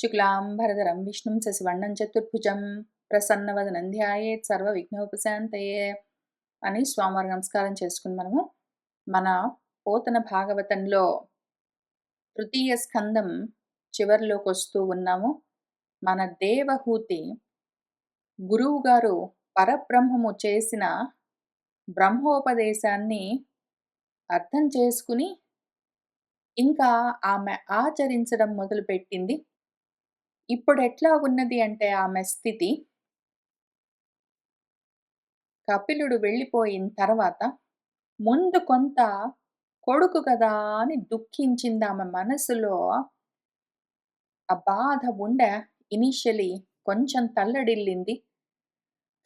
శుక్లాంబరధరం విష్ణుం శశివర్ణం చతుర్భుజం ప్రసన్నవదనం ధ్యాయేత్ సర్వవిఘ్నోపశాంతయే అని స్వామివారి నమస్కారం చేసుకుని మన పోతన భాగవతంలో తృతీయ స్కందం చివరిలోకి వస్తూ ఉన్నాము. మన దేవహూతి గురువు గారు పరబ్రహ్మము చేసిన బ్రహ్మోపదేశాన్ని అర్థం చేసుకుని ఇంకా ఆమె ఆచరించడం మొదలుపెట్టింది. ఇప్పుడు ఎట్లా ఉన్నది అంటే ఆమె స్థితి, కపిలుడు వెళ్ళిపోయిన తర్వాత ముందు కొంత కొడుకు కదా అని దుఃఖించింది. ఆమె మనసులో ఆ బాధ ఉండే ఇనిషియలీ కొంచెం తల్లడిల్లింది.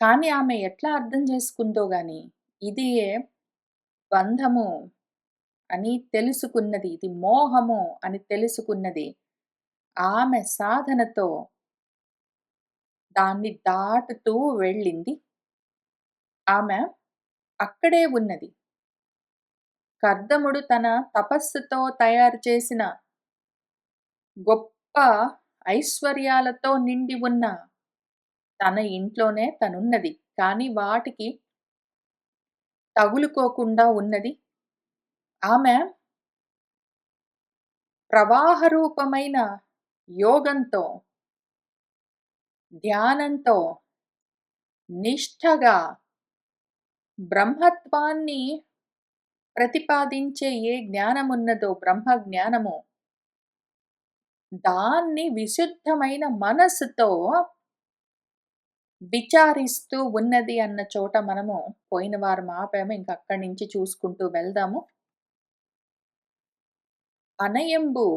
కానీ ఆమె ఎట్లా అర్థం చేసుకుందో గాని ఇది బంధము అని తెలుసుకున్నది, ఇది మోహము అని తెలుసుకున్నది. ఆమె సాధనతో దాన్ని దాటుతూ వెళ్ళింది. ఆమె అక్కడే ఉన్నది. కర్దముడు తన తపస్సుతో తయారు చేసిన గొప్ప ఐశ్వర్యాలతో నిండి ఉన్న తన ఇంట్లోనే తనున్నది. కానీ వాటికి తగులుకోకుండా ఉన్నది. ఆమె ప్రవాహ రూపమైన యోగంతో, ధ్యానంతో, నిష్ఠగా బ్రహ్మత్వాన్ని ప్రతిపాదించే ఏ జ్ఞానమున్నదో బ్రహ్మ జ్ఞానము, దాన్ని విశుద్ధమైన మనస్సుతో విచారిస్తూ ఉన్నది అన్న చోట మనము పోయిన వారం ఆపాము. ఇంక అక్కడి నుంచి చూసుకుంటూ వెళ్దాము. అనయంబు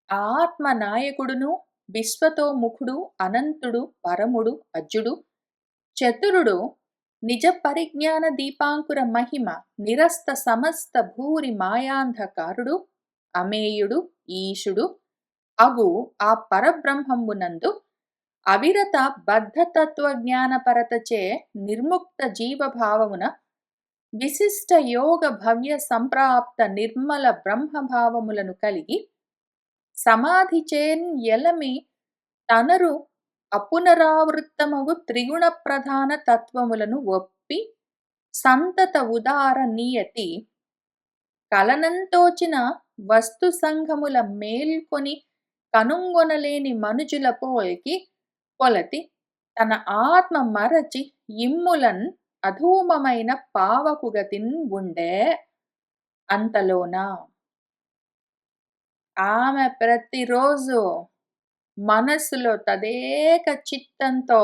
ఆత్మ నాయకుడును, విశ్వతోముఖుడు, అనంతుడు, పరముడు, అజ్జుడు, చతురుడు, నిజ పరిజ్ఞాన దీపాంకుర మహిమ, నిరస్త సమస్త భూరి మాయాంధకారుడు, అమేయుడు, ఈశుడు అగు ఆ పరబ్రహ్మంబునందు అవిరత బద్ధతత్వ జ్ఞానపరతచే నిర్ముక్త జీవభావమున విశిష్ట యోగ భవ్య సంప్రాప్త నిర్మల బ్రహ్మభావములను కలిగి సమాధిచేన్ ఎలమి తనరు అపునరావృత్తమగు త్రిగుణ ప్రధాన తత్వములను ఒప్పి సంతత ఉదార నియతి కలనంతోచిన వస్తు సంఘముల మేల్కొని కనుంగొనలేని మనుజుల పోల్కి కొలతి తన ఆత్మ మరచి ఇమ్ములన్ అధూమమైన పావకుగతిన్ ఉండే అంతలోన ఆమె ప్రతిరోజు మనస్సులో తదేక చిత్తంతో,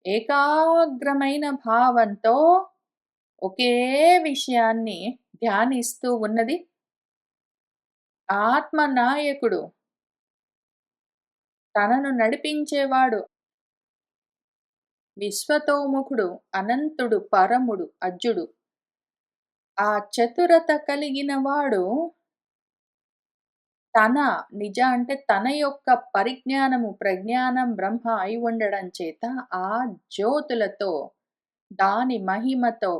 ఏకాగ్రమైన భావంతో ఒకే విషయాన్ని ధ్యానిస్తూ ఉన్నది. ఆత్మనాయకుడు, తనను నడిపించేవాడు, విశ్వతోముఖుడు, అనంతుడు, పరముడు, అజ్జుడు, ఆ చతురత కలిగిన వాడు తన నిజ అంటే తన యొక్క పరిజ్ఞానము, ప్రజ్ఞానం బ్రహ్మ అయి ఉండడం చేత ఆ జ్యోతులతో, దాని మహిమతో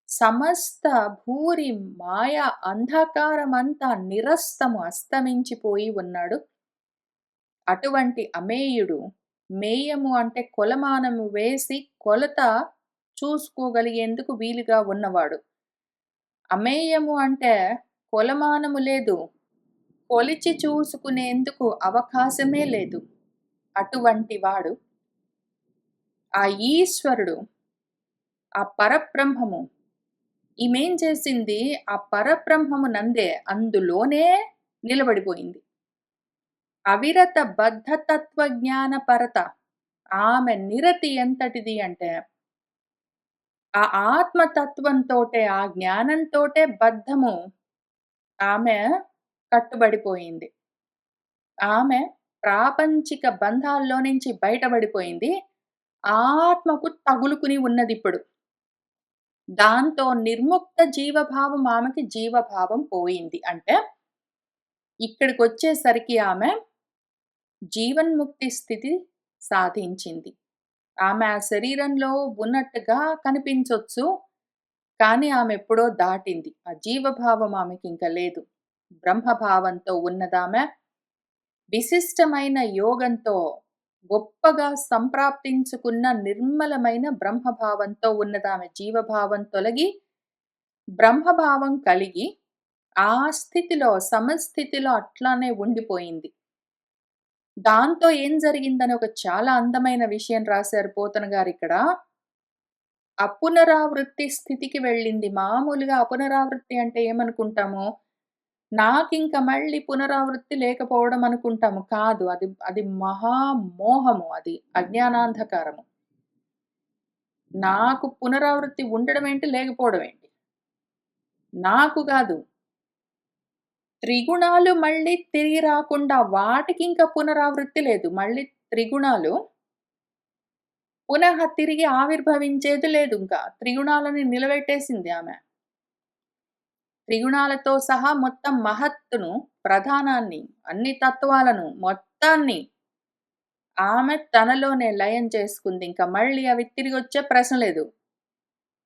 సమస్త భూరి మాయ అంధకారమంతా నిరస్తము అస్తమించిపోయి ఉన్నాడు. అటువంటి అమేయుడు, మేయము అంటే కొలమానము వేసి కొలత చూసుకోగలిగేందుకు వీలుగా ఉన్నవాడు. అమేయము అంటే కొలమానము లేదు, కొలిచి చూసుకునేందుకు అవకాశమే లేదు. అటువంటి వాడు ఆ ఈశ్వరుడు, ఆ పరబ్రహ్మము ఈమెం చేసింది, ఆ పరబ్రహ్మము నందే అందులోనే నిలబడిపోయింది. అవిరత బద్ధతత్వ జ్ఞాన పరత, ఆమె నిరతి ఎంతటిది అంటే ఆ ఆత్మతత్వంతోటే, ఆ జ్ఞానంతోటే బద్ధము ఆమె కట్టుబడిపోయింది. ఆమె ప్రాపంచిక బంధాల్లో నుంచి బయటపడిపోయింది. ఆత్మకు తగులుకుని ఉన్నది ఇప్పుడు. దాంతో నిర్ముక్త జీవభావం, ఆమెకి జీవభావం పోయింది. అంటే ఇక్కడికి వచ్చేసరికి ఆమె జీవన్ముక్తి స్థితి సాధించింది. ఆమె ఆ శరీరంలో ఉన్నట్టుగా కనిపించొచ్చు, కానీ ఆమె ఎప్పుడో దాటింది. ఆ జీవభావం ఆమెకి ఇంకా లేదు. బ్రహ్మభావంతో ఉన్నదామె. విశిష్టమైన యోగంతో గొప్పగా సంప్రాప్తించుకున్న నిర్మలమైన బ్రహ్మభావంతో ఉన్నదామె. జీవభావం తొలగి బ్రహ్మభావం కలిగి ఆ స్థితిలో, సమస్థితిలో అట్లానే ఉండిపోయింది. దాంతో ఏం జరిగిందని ఒక చాలా అందమైన విషయం రాశారు పోతన గారిక్కడ. అపునరావృత్తి స్థితికి వెళ్ళింది. మామూలుగా అపునరావృత్తి అంటే ఏమనుకుంటాము? నాకింక మళ్ళీ పునరావృత్తి లేకపోవడం అనుకుంటాము. కాదు. అది మహామోహము. అది అజ్ఞానాంధకారము. నాకు పునరావృత్తి ఉండడం ఏంటి? లేకపోవడం ఏంటి? నాకు గాదు. త్రిగుణాలు మళ్ళీ తిరిగి రాకుండా వాటికింక పునరావృత్తి లేదు. మళ్ళీ త్రిగుణాలు పునః తిరిగి ఆవిర్భవించేది లేదింక. త్రిగుణాలని నిలబెట్టేసింది ఆమె. త్రిగుణాలతో సహా మొత్తం మహత్తును, ప్రధానాన్ని, అన్ని తత్వాలను మొత్తాన్ని ఆమె తనలోనే లయం చేసుకుంది. ఇంక మళ్ళీ అవి తిరిగొచ్చే ప్రశ్న లేదు.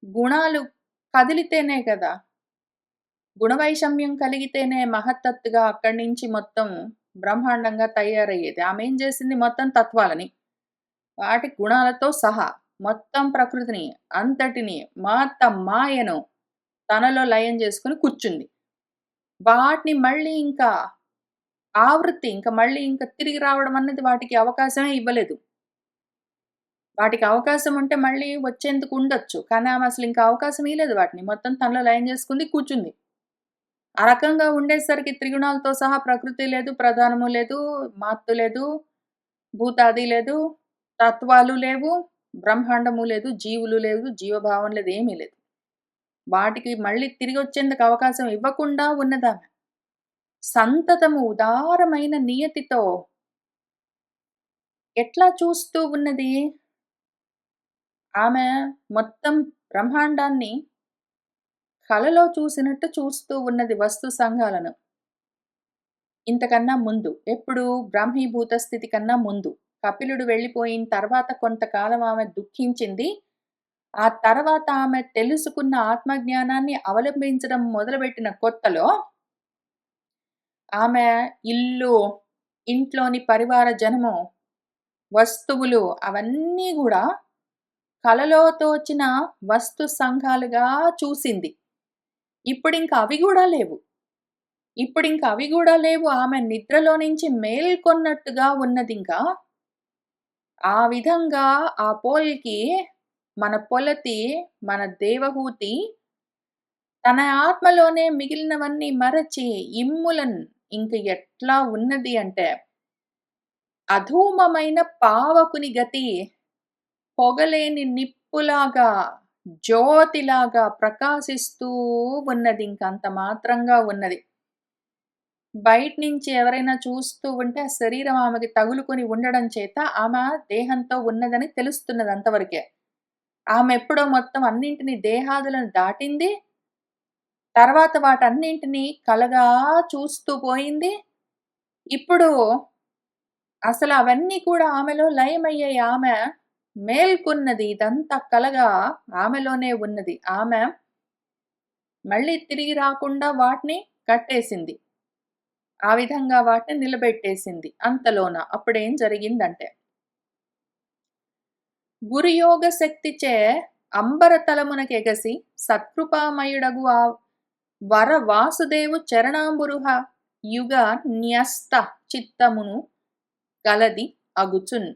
గుణాలు కదిలితేనే కదా! గుణవైషమ్యం కలిగితేనే మహత్తత్తుగా అక్కడి నుంచి మొత్తం బ్రహ్మాండంగా తయారయ్యేది. ఆమేం చేసింది మొత్తం తత్వాలని, వాటి గుణాలతో సహా మొత్తం ప్రకృతిని అంతటిని మొత్తం మాయను తనలో లయం చేసుకొని కూర్చుంది. వాటిని మళ్ళీ ఇంకా ఆవృత్తి మళ్ళీ తిరిగి రావడం అన్నది వాటికి అవకాశమే ఇవ్వలేదు. వాటికి అవకాశం ఉంటే మళ్ళీ వచ్చేందుకు ఉండొచ్చు. కానీ ఆమె అసలు ఇంకా అవకాశం ఇయ్యలేదు వాటిని. మొత్తం తనలో లయం చేసుకుంది, కూర్చుంది. ఆ రకంగా ఉండేసరికి త్రిగుణాలతో సహా ప్రకృతి లేదు, ప్రధానము లేదు, మాత్తు లేదు, భూతాది లేదు, తత్వాలు లేవు, బ్రహ్మాండము లేదు, జీవులు లేదు, జీవభావం లేదు, ఏమీ లేదు. వాటికి మళ్ళీ తిరిగొచ్చేందుకు అవకాశం ఇవ్వకుండా ఉన్నదామె. సంతతము ఉదారమైన నియతితో ఎట్లా చూస్తూ ఉన్నది? ఆమె మొత్తం బ్రహ్మాండాన్ని కలలో చూసినట్టు చూస్తూ ఉన్నది వస్తు సంఘాలను. ఇంతకన్నా ముందు. ఎప్పుడు? బ్రాహ్మీభూత స్థితి కన్నా ముందు. కపిలుడు వెళ్ళిపోయిన తర్వాత కొంతకాలం ఆమె దుఃఖించింది. ఆ తర్వాత ఆమె తెలుసుకున్న ఆత్మజ్ఞానాన్ని అవలంబించడం మొదలుపెట్టిన కొత్తలో ఆమె ఇల్లు, ఇంట్లోని పరివార జనము, వస్తువులు అవన్నీ గూడా కలలో తోచిన వస్తు సంఘాలుగా చూసింది. ఇప్పుడింక అవి గూడా లేవు. ఆమె నిద్రలో నుంచి మేల్కొన్నట్టుగా ఉన్నదింకా. ఆ విధంగా ఆ పోల్కి మన పొలతి, మన దేవహూతి తన ఆత్మలోనే మిగిలినవన్నీ మరచి ఇమ్ములన్ ఇంక ఎట్లా ఉన్నది అంటే, అధూమమైన పావకుని గతి పొగలేని నిప్పులాగా, జ్యోతిలాగా ప్రకాశిస్తూ ఉన్నది. ఇంకంత మాత్రంగా ఉన్నది. బయట్నించి ఎవరైనా చూస్తూ ఉంటే ఆ శరీరం ఆమెకి తగులుకొని ఉండడం చేత ఆమె దేహంతో ఉన్నదని తెలుస్తున్నది అంతవరకే. ఆమె ఎప్పుడో మొత్తం అన్నింటిని దేహాదులను దాటింది. తర్వాత వాటన్నింటిని కలగా చూస్తూ పోయింది. ఇప్పుడు అసలు అవన్నీ కూడా ఆమెలో లయమయ్యాయి. ఆమె మేల్కొన్నది. ఇదంతా కలగా ఆమెలోనే ఉన్నది. ఆమె మళ్ళీ తిరిగి రాకుండా వాటిని కట్టేసింది. ఆ విధంగా వాటిని నిలబెట్టేసింది అంతలోన. అప్పుడేం జరిగిందంటే, గురుయోగ శక్తిచే అంబరతలమునకెగసి సత్కృపామయుడగు ఆ వర వాసుదేవు చరణాంబురుహ యుగ న్యస్త చిత్తమును గలది అగుచున్.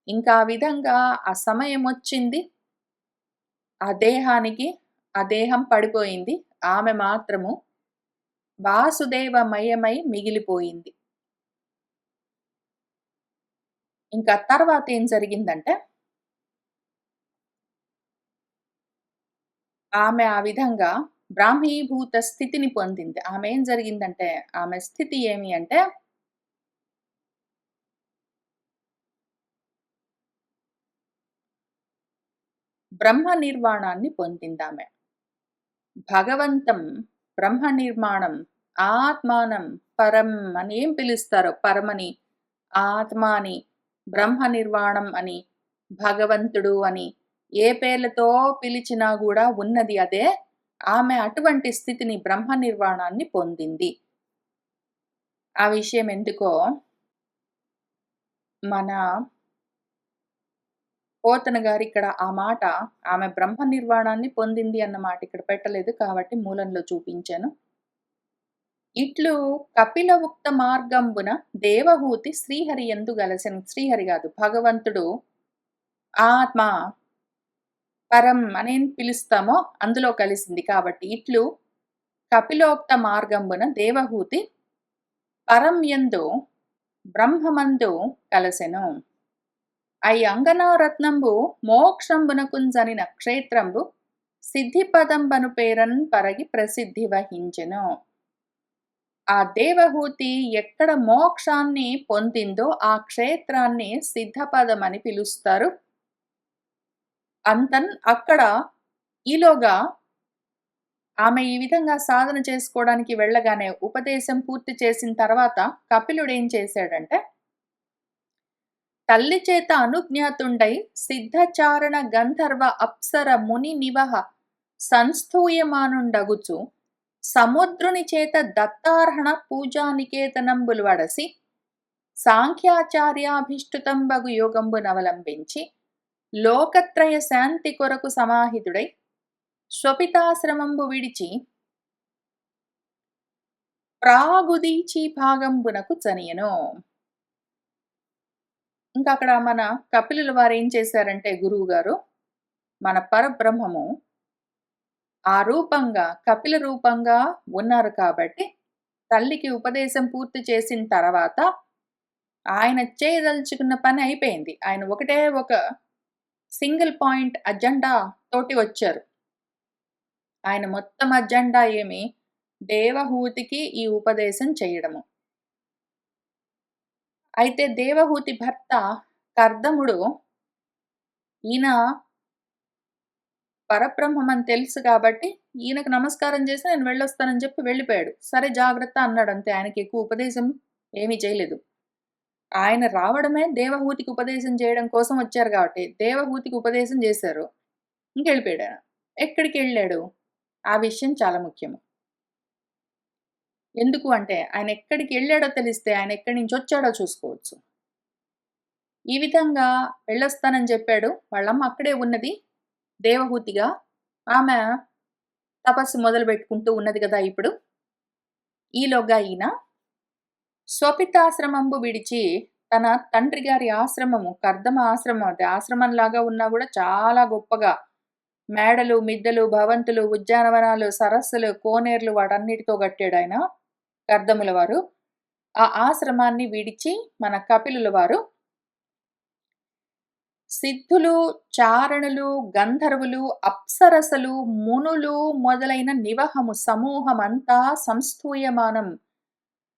ఇంకా ఆ విధంగా ఆ సమయమొచ్చింది. ఆ దేహం పడిపోయింది. ఆమె మాత్రము వాసుదేవమయమై మిగిలిపోయింది. ఇంకా తర్వాత ఏం జరిగిందంటే, ఆమె ఆ విధంగా బ్రాహ్మీభూత స్థితిని పొందింది. ఆమె ఏం జరిగిందంటే, ఆమె స్థితి ఏమి అంటే, బ్రహ్మ నిర్వాణాన్ని పొందిందామె. భగవంతం, బ్రహ్మ నిర్మాణం, ఆత్మానం, పరం అని ఏం పిలుస్తారో, పరమని, ఆత్మ అని, బ్రహ్మ నిర్వాణం అని, భగవంతుడు అని ఏ పేర్లతో పిలిచినా గూడా ఉన్నది అదే. ఆమె అటువంటి స్థితిని బ్రహ్మ నిర్వాణాన్ని పొందింది. ఆ విషయం ఎందుకో మన పోతన గారిక్కడ ఆ మాట ఆమె బ్రహ్మ నిర్వాణాన్ని పొందింది అన్న మాట ఇక్కడ పెట్టలేదు. కాబట్టి మూలంలో చూపించాను. ఇట్లు కపిల ఉక్త మార్గంబున దేవహూతి శ్రీహరి యందు గలసెను. శ్రీహరి గాదు, భగవంతుడు ఆత్మ పరం అనేం పిలుస్తామో అందులో కలిసింది. కాబట్టి ఇట్లు కపిలోక్త మార్గంబున దేవహూతి పరం యందు బ్రహ్మమందు కలసెను. అయి అంగనారత్నంబు మోక్షంబునకుంజనిన క్షేత్రంబు సిద్ధిపదంబను పేరన్ పరగి ప్రసిద్ధి వహించెను. ఆ దేవహూతి ఎక్కడ మోక్షాన్ని పొందిందో ఆ క్షేత్రాన్ని సిద్ధపదం అని పిలుస్తారు. అక్కడ ఈలోగా ఆమె ఈ విధంగా సాధన చేసుకోవడానికి వెళ్ళగానే ఉపదేశం పూర్తి చేసిన తర్వాత కపిలుడు ఏం చేశాడంటే, తల్లి చేత అనుజ్ఞాతుండై సిద్ధచారణ గంధర్వ అప్సర ముని నివహ సంస్థూయమానుండగుచు సముద్రుని చేత దత్తార్హణ పూజానికేతనంబులు వడసి సాంఖ్యాచార్యాభిష్టుతంబగు యోగంబునవలంబించి లోకత్రయ శాంతి కొరకు సమాహితుడై స్వపితాశ్రమంబు విడిచి ప్రాగుదీచి భాగంబునకు చనియను. ఇంకా అక్కడ మన కపిలుల వారు ఏం చేశారంటే, గురువు గారు మన పరబ్రహ్మము ఆ రూపంగా కపిల రూపంగా ఉన్నారు కాబట్టి తల్లికి ఉపదేశం పూర్తి చేసిన తర్వాత ఆయన చేయదలుచుకున్న పని అయిపోయింది. ఆయన ఒకటే ఒక సింగిల్ పాయింట్ అజెండా తోటి వచ్చారు. ఆయన మొత్తం అజెండా ఏమి, దేవహూతికి ఈ ఉపదేశం చేయడము. అయితే దేవహూతి భర్త కర్దముడు ఈయన పరబ్రహ్మమని తెలుసు కాబట్టి ఈయనకు నమస్కారం చేసి నేను వెళ్ళొస్తానని చెప్పి వెళ్ళిపోయాడు. సరే జాగ్రత్త అన్నాడు అంతే. ఆయనకి ఎక్కువ ఉపదేశం ఏమీ చేయలేదు. ఆయన రావడమే దేవహూతికి ఉపదేశం చేయడం కోసం వచ్చారు కాబట్టి దేవహూతికి ఉపదేశం చేశారు. ఇంకెళ్ళిపోయాడు ఆయన. ఎక్కడికి వెళ్ళాడు ఆ విషయం చాలా ముఖ్యము. ఎందుకు అంటే ఆయన ఎక్కడికి వెళ్ళాడో తెలిస్తే ఆయన ఎక్కడి నుంచి వచ్చాడో చూసుకోవచ్చు. ఈ విధంగా వెళ్ళొస్తానని చెప్పాడు. వాళ్ళమ్మ అక్కడే ఉన్నది దేవహూతిగా. ఆమె తపస్సు మొదలు పెట్టుకుంటూ ఉన్నది కదా ఇప్పుడు. ఈలోగా ఈయన స్వపితాశ్రమంబు విడిచి తన తండ్రి గారి ఆశ్రమము, కర్దమ ఆశ్రమం, అది ఆశ్రమంలాగా ఉన్నా కూడా చాలా గొప్పగా మేడలు, మిద్దెలు, భవంతులు, ఉద్యానవనాలు, సరస్సులు, కోనేర్లు వాటన్నిటితో కట్టాడు ఆయన కర్దముల వారు. ఆ ఆశ్రమాన్ని విడిచి మన కపిలుల వారు సిద్ధులు, చారణులు, గంధర్వులు, అప్సరసలు, మునులు మొదలైన నివహము సమూహమంతా సంస్థూయమానం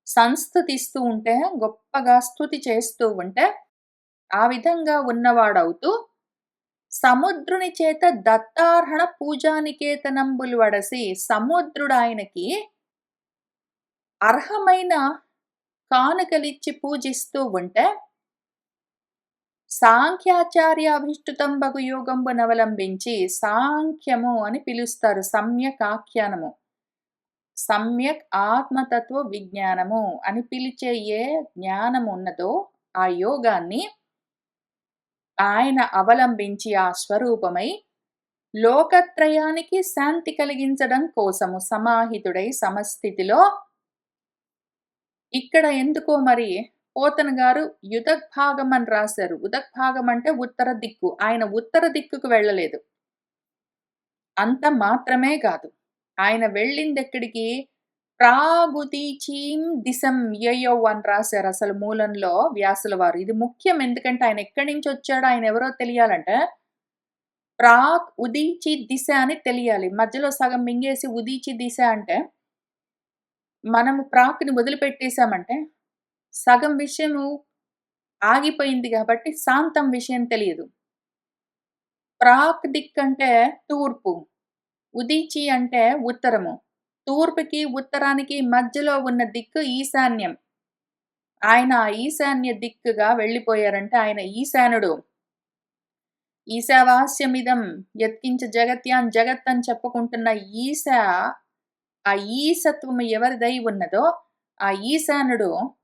సంస్థుతిస్తూ ఉంటే, గొప్పగా స్తుతి చేస్తూ ఉంటే, ఆ విధంగా ఉన్నవాడవుతూ సముద్రుని చేత దత్తార్హణ పూజానికేతనంబులు వడసి సముద్రుడు ఆయనకి అర్హమైన కానుకలిచ్చి పూజిస్తూ ఉంటే సాంఖ్యాచార్యాభిష్టుతంబగు యోగంబునవలంబించి సాంఖ్యము అని పిలుస్తారు. సమ్యక్ ఆఖ్యానము, సమ్యక్ ఆత్మతత్వ విజ్ఞానము అని పిలిచే ఏ జ్ఞానం ఉన్నదో ఆ యోగాన్ని ఆయన అవలంబించి ఆ స్వరూపమై లోకత్రయానికి శాంతి కలిగించడం కోసము సమాహితుడై సమస్థితిలో ఇక్కడ ఎందుకో మరి పోతన గారు యుదగ్భాగం అని రాశారు. ఉదగ్భాగం అంటే ఉత్తర దిక్కు. ఆయన ఉత్తర దిక్కుకు వెళ్ళలేదు. అంత మాత్రమే కాదు. ఆయన వెళ్ళిందెక్కడికి, ప్రాగుదీచీం దిశం యయౌ అని రాశారు అసలు మూలంలో వ్యాసుల వారు. ఇది ముఖ్యం. ఎందుకంటే ఆయన ఎక్కడి నుంచి వచ్చాడో ఆయన ఎవరో తెలియాలంటే ప్రాక్ ఉదీచి దిశ అని తెలియాలి. మధ్యలో సగం మింగేసి ఉదీచి దిశ అంటే మనము ప్రాక్‌ని వదిలిపెట్టేసామంటే సగం విషయము ఆగిపోయింది కాబట్టి సాంతం విషయం తెలియదు. ప్రాక్ దిక్కంటే తూర్పు, ఉదీచి అంటే ఉత్తరము. తూర్పుకి, ఉత్తరానికి మధ్యలో ఉన్న దిక్కు ఈశాన్యం. ఆయన ఈశాన్య దిక్కుగా వెళ్ళిపోయారంటే ఆయన ఈశానుడు. ఈశావాస్యమిదం యత్కించ జగత్యాన్ జగత్ అని చెప్పుకుంటున్న ఆ ఈశత్వము ఎవరిదై ఉన్నదో ఆ ఈశానుడు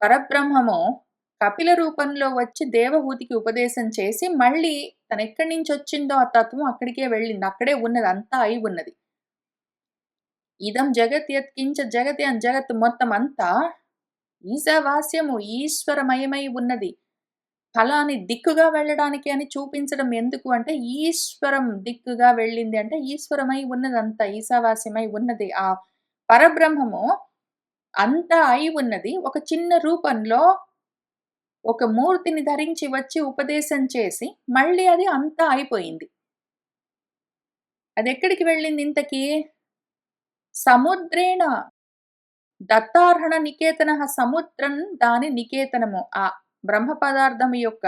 పరబ్రహ్మము కపిల రూపంలో వచ్చి దేవహూతికి ఉపదేశం చేసి, మళ్ళీ తనెక్కడి నుంచొచ్చిందో ఆ తత్వం అక్కడికే వెళ్ళింది. అక్కడే ఉన్నది. అంతా అయి ఉన్నది. ఇదం జగత్ యత్కించ జగతి అని జగత్తు మొత్తం అంతా ఈశావాస్యము ఈశ్వరమయమై ఉన్నది. ఫలాని దిక్కుగా వెళ్ళడానికి అని చూపించడం ఎందుకు అంటే, ఈశ్వరం దిక్కుగా వెళ్ళింది అంటే, ఈశ్వరమై ఉన్నదంతా ఈశావాస్యమై ఉన్నది. ఆ పరబ్రహ్మము అంతా అయి ఉన్నది. ఒక చిన్న రూపంలో ఒక మూర్తిని ధరించి వచ్చి ఉపదేశం చేసి, మళ్ళీ అది అంతా అయిపోయింది. అదెక్కడికి వెళ్ళింది ఇంతకీ? సముద్రేణ దత్తార్హణ నికేతనః సముద్రం దాని నికేతనము. ఆ బ్రహ్మ పదార్థము యొక్క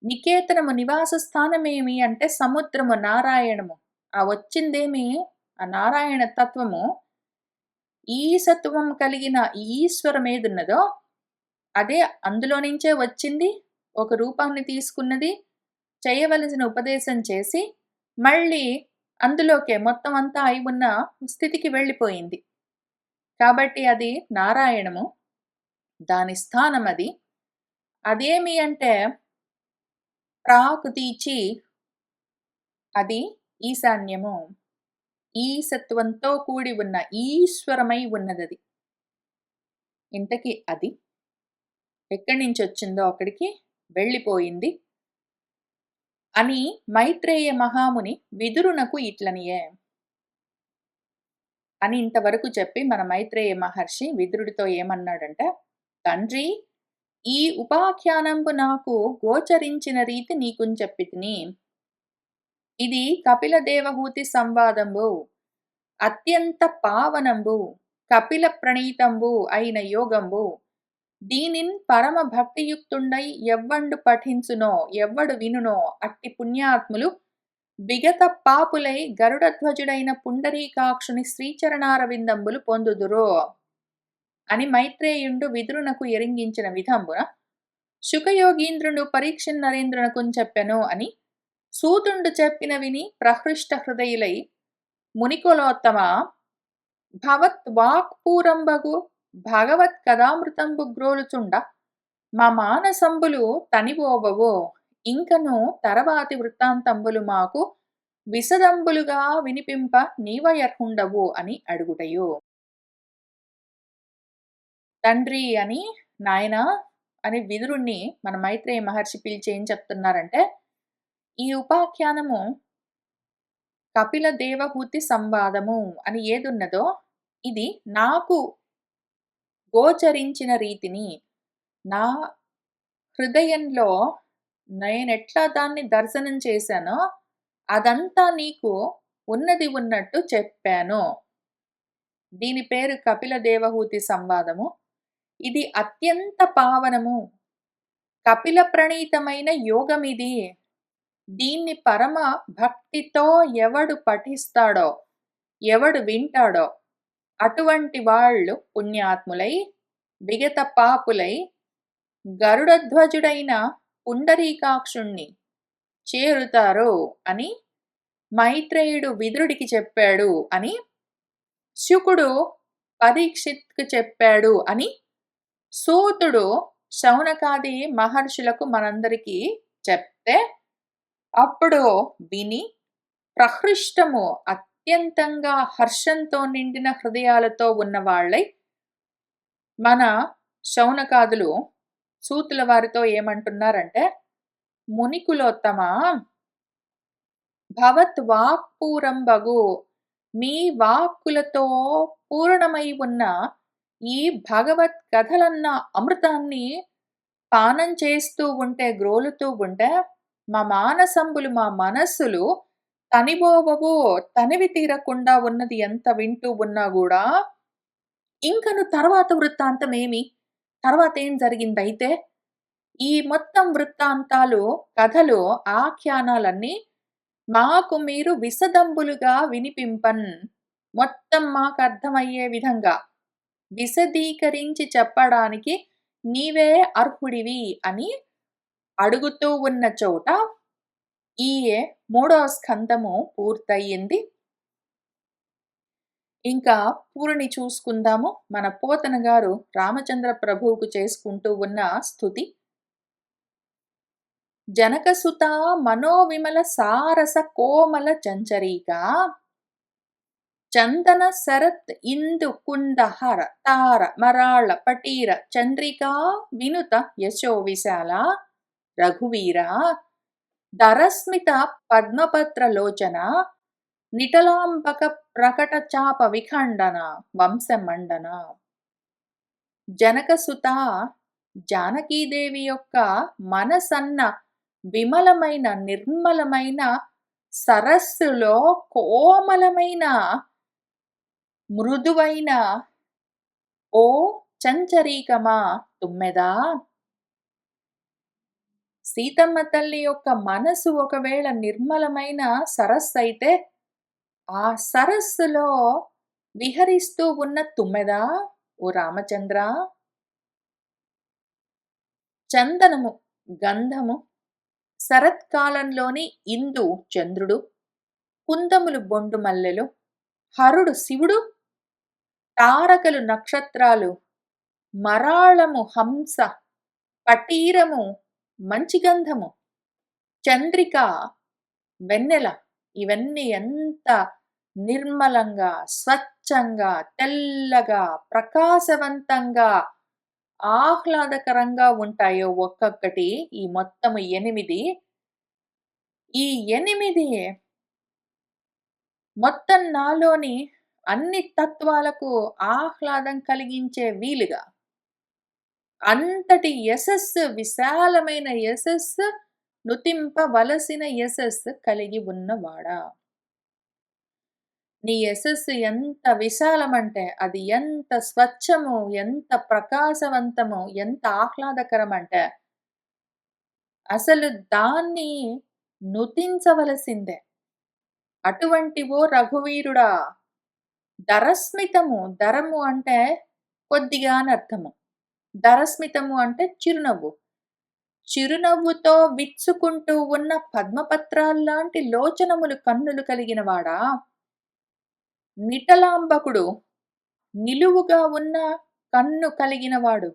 నికేతనము నివాస స్థానమేమి అంటే సముద్రము, నారాయణము. ఆ వచ్చిందేమి ఆ నారాయణ తత్వము. ఈశత్వం కలిగిన ఈశ్వరమేదున్నదో అదే అందులో నుంచే వచ్చింది. ఒక రూపాన్ని తీసుకున్నది. చేయవలసిన ఉపదేశం చేసి, మళ్ళీ అందులోకే మొత్తం అంతా అయి ఉన్న స్థితికి వెళ్ళిపోయింది. కాబట్టి అది నారాయణము. దాని స్థానమది. అదేమి అంటే ప్రాకుతీచి అది ఈశాన్యము. ఈశత్వంతో కూడి ఉన్న ఈశ్వరమై ఉన్నదది. ఇంతకీ అది ఎక్కడి నుంచొచ్చిందో అక్కడికి వెళ్ళిపోయింది అని మైత్రేయ మహాముని విదురునకు ఇట్లనియే అని ఇంతవరకు చెప్పి మన మైత్రేయ మహర్షి విదురుడితో ఏమన్నాడంటే, తండ్రి ఈ ఉపాఖ్యానంబు నాకు గోచరించిన రీతి నీకున్ చెప్పితిని. ఇది కపిల దేవహూతి సంవాదంబు అత్యంత పావనంబు కపిల ప్రణీతంబు అయిన యోగంబు. దీనిన్ పరమ భక్తియుక్తుండై ఎవ్వండు పఠించునో ఎవ్వడు వినునో అట్టి పుణ్యాత్ములు విగత పాపులై గరుడధ్వజుడైన పుండరీకాక్షుని శ్రీచరణారవిందంబులు పొందుదురు అని మైత్రేయుండు విదురునకు ఎరింగించిన విధంబున శుకయోగీంద్రుడు పరీక్షన్ నరేంద్రునకున్ చెప్పెను అని సూతుండు చెప్పిన విని ప్రహృష్ట హృదయులై మునికులోత్తమ భవత్ వాక్పూరంబగు భగవత్ కథామృతంబు గ్రోలుచుండ మా మానసంబులు తనివోవవో ఇంకను తరవాతి వృత్తాంతంబులు మాకు విశదంబులుగా వినిపింప నీవయర్హుండవు అని అడుగుటయు. తండ్రి అని నాయన అని విదురుణ్ణి మన మైత్రేయ మహర్షి పిలిచి ఏం చెప్తున్నారంటే, ఈ ఉపాఖ్యానము కపిల దేవహూతి సంవాదము అని ఏదున్నదో ఇది నాకు గోచరించిన రీతిని నా హృదయంలో నేనెట్లా దాన్ని దర్శనం చేశానో అదంతా నీకు ఉన్నది ఉన్నట్టు చెప్పాను. దీని పేరు కపిల దేవహూతి సంవాదము. ఇది అత్యంత పావనము. కపిల ప్రణీతమైన యోగమిది. దీన్ని పరమ భక్తితో ఎవడు పఠిస్తాడో, ఎవడు వింటాడో అటువంటి వాళ్ళు పుణ్యాత్ములై, విగత పాపులై గరుడధ్వజుడైన పుండరీకాక్షుణ్ణి చేరుతారు అని మైత్రేయుడు విదురుడికి చెప్పాడు అని శుకుడు పరీక్షిత్కు చెప్పాడు అని సూతుడు శౌనకాది మహర్షులకు మనందరికీ చెప్తే అప్పుడు విని ప్రహృష్టము అత్యంతంగా హర్షంతో నిండిన హృదయాలతో ఉన్న వాళ్ళై మన శౌనకాదులు సూతుల వారితో ఏమంటున్నారంటే, మునికులోత్తమ భవత్ వాక్పూరంబగు మీ వాక్కులతో పూర్ణమై ఉన్న ఈ భగవత్ కథలన్న అమృతాన్ని పానం చేస్తూ ఉంటే, గ్రోలుతూ ఉంటే మా మానసంబులు మా మనస్సులు తనిబోవవు, తనివి తీరకుండా ఉన్నది ఎంత వింటూ ఉన్నా కూడా. ఇంకను తర్వాత వృత్తాంతం ఏమి? తర్వాత ఏం జరిగిందైతే? ఈ మొత్తం వృత్తాంతాలు, కథలు, ఆఖ్యానాలన్నీ మాకు మీరు విశదంబులుగా వినిపింపన్. మొత్తం మాకర్థమయ్యే విధంగా విశదీకరించి చెప్పడానికి నీవే అర్హుడివి అని అడుగుతూ ఉన్న చోట ఈ 3వ స్కందము పూర్తయింది. ఇంకా పూరిని చూసుకుందాము. మన పోతన గారు రామచంద్ర ప్రభువుకు చేసుకుంటూ ఉన్న స్తుతి. జనకసుతా మనోవిమల సారస కోమల చంచరీకా చందన శరత్ ఇందు కుందహర తార మరాళ పటీర చంద్రికా వినుత యశో విశాల రఘువీర ధరస్మిత పద్మపత్ర లోచన నిటలాంబక ప్రకట చాప విఖండన వంశమండన. జనకసుత జానకీదేవి యొక్క మనసన్న విమలమైన నిర్మలమైన సరస్సులో కోమలమైన మృదువైన ఓ చంచరీకమా తుమ్మెదా. సీతమ్మ తల్లి యొక్క మనసు ఒకవేళ నిర్మలమైన సరస్సు అయితే ఆ సరస్సులో విహరిస్తూ ఉన్న తుమ్మెదా ఓ రామచంద్ర. చందనము గంధము, శరత్కాలంలోని ఇందు చంద్రుడు, కుందములు బొండు మల్లెలు, హరుడు శివుడు, తారకలు నక్షత్రాలు, మరాళము హంస, పటీరము మంచి గంధము, చంద్రిక వెన్నెల, ఇవన్నీ ఎంత నిర్మలంగా స్వచ్ఛంగా తెల్లగా ప్రకాశవంతంగా ఆహ్లాదకరంగా ఉంటాయో ఒక్కొక్కటి. ఈ మొత్తము 8. ఈ 8 మొత్తం నాలోని అన్ని తత్వాలకు ఆహ్లాదం కలిగించే వీలుగా అంతటి యశస్సు, విశాలమైన యశస్సు, నుతింపవలసిన యశస్సు కలిగి ఉన్నవాడా. నీ యశస్సు ఎంత విశాలమంటే అది ఎంత స్వచ్ఛము, ఎంత ప్రకాశవంతము, ఎంత ఆహ్లాదకరమంటే అసలు దాన్ని నుతించవలసిందే. అటువంటి ఓ రఘువీరుడా, ధరస్మితము, ధరము అంటే కొద్దిగా అని అర్థము. ధరస్మితము అంటే చిరునవ్వు. చిరునవ్వుతో విచ్చుకుంటూ ఉన్న పద్మపత్రాల్లాంటి లోచనములు కన్నులు కలిగినవాడా, నిటలాంబకుడు నిలువుగా ఉన్న కన్ను కలిగినవాడు,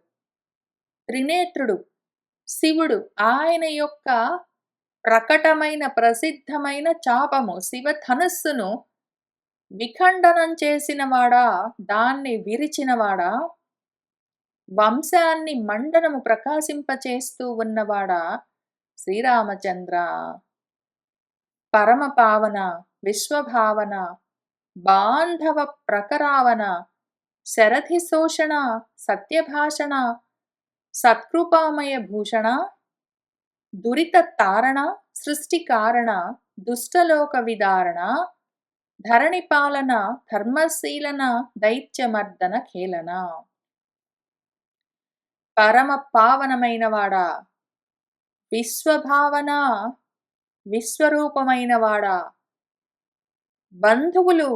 త్రినేత్రుడు శివుడు, ఆయన యొక్క ప్రకటమైన ప్రసిద్ధమైన చాపము శివధనస్సును విఖండనం చేసినవాడా, దాన్ని విరిచినవాడా, వంశాన్ని మండనము ప్రకాశింపచేస్తూ ఉన్నవాడా శ్రీరామచంద్ర. పరమ పావన, విశ్వభావన, బాంధవ ప్రకరావన, శరథి శోషణ, సత్యభాషణ, సత్కృపామయ భూషణ, దురిత తారణ, సృష్టి కారణ, దుష్టలోక విదారణ, ధరణి పాలన, ధర్మశీలన, దైత్యమర్దన ఖేలన. పరమ పావనమైనవాడా, విశ్వభావన, విశ్వరూపమైనవాడా, బంధువులు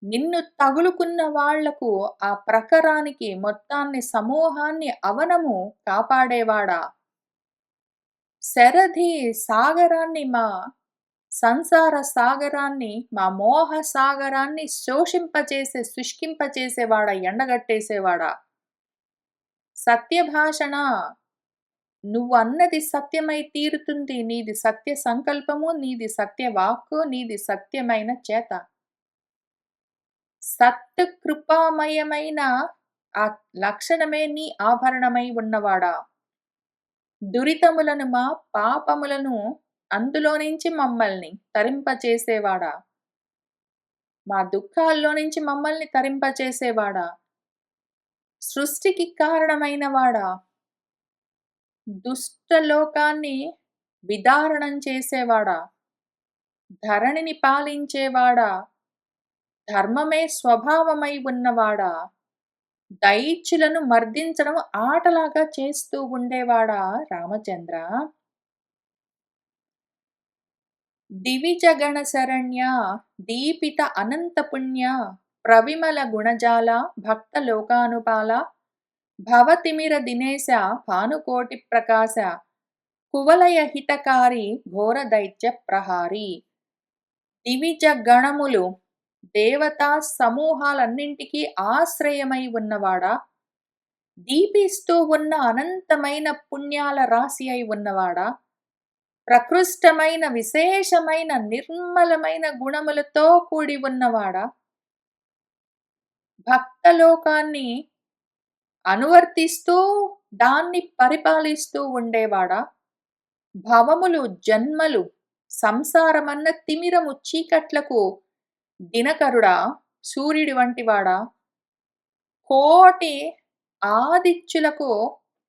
నిన్ను తగులుకున్న వాళ్లకు ఆ ప్రకరానికి మొత్తాన్ని సమూహాన్ని అవనము కాపాడేవాడా, శరథి సాగరాన్ని, మా సంసార సాగరాన్ని, మా మోహ సాగరాన్ని శోషింపచేసే శుష్కింపచేసేవాడా, ఎండగట్టేసేవాడా, సత్యభాషణ, నువ్వు అన్నది సత్యమై తీరుతుంది, నీది సత్య సంకల్పము, నీది సత్య వాక్కు, నీది సత్యమైన చేత, సత్ కృపామయమైన ఆ లక్షణమే నీ ఆభరణమై ఉన్నవాడా, దురితములను మా పాపములను అందులో నుంచి మమ్మల్ని తరింపచేసేవాడా, మా దుఃఖాల్లో నుంచి మమ్మల్ని తరింపచేసేవాడా, సృష్టికి కారణమైనవాడా, దుష్టలోకాన్ని విదారణం చేసేవాడా, ధరణిని పాలించేవాడా, ధర్మమే స్వభావమై ఉన్నవాడా, దైత్యులను మర్దించడం ఆటలాగా చేస్తూ ఉండేవాడా రామచంద్ర. దివిజగణ శరణ్య, దీపిత అనంత పుణ్య, ప్రవిమల గుణజాల, భక్త లోకానుపాల, భవతిమిర దినేశ, భానుకోటి ప్రకాశ, కువలయ హితకారి, ఘోర దైత్య ప్రహారి. దివిజ గణములు దేవతా సమూహాలన్నింటికీ ఆశ్రయమై ఉన్నవాడా, దీపిస్తూ ఉన్న అనంతమైన పుణ్యాల రాశి అయి ఉన్నవాడా, ప్రకృష్టమైన విశేషమైన నిర్మలమైన గుణములతో కూడి ఉన్నవాడా, భక్తలోకాన్ని అనువర్తిస్తూ దాన్ని పరిపాలిస్తూ ఉండేవాడా, భవములు జన్మలు సంసారమన్న తిమిరము చీకట్లకు దినకరుడా, సూర్యుడి వంటివాడా, కోటి ఆదిత్యులకు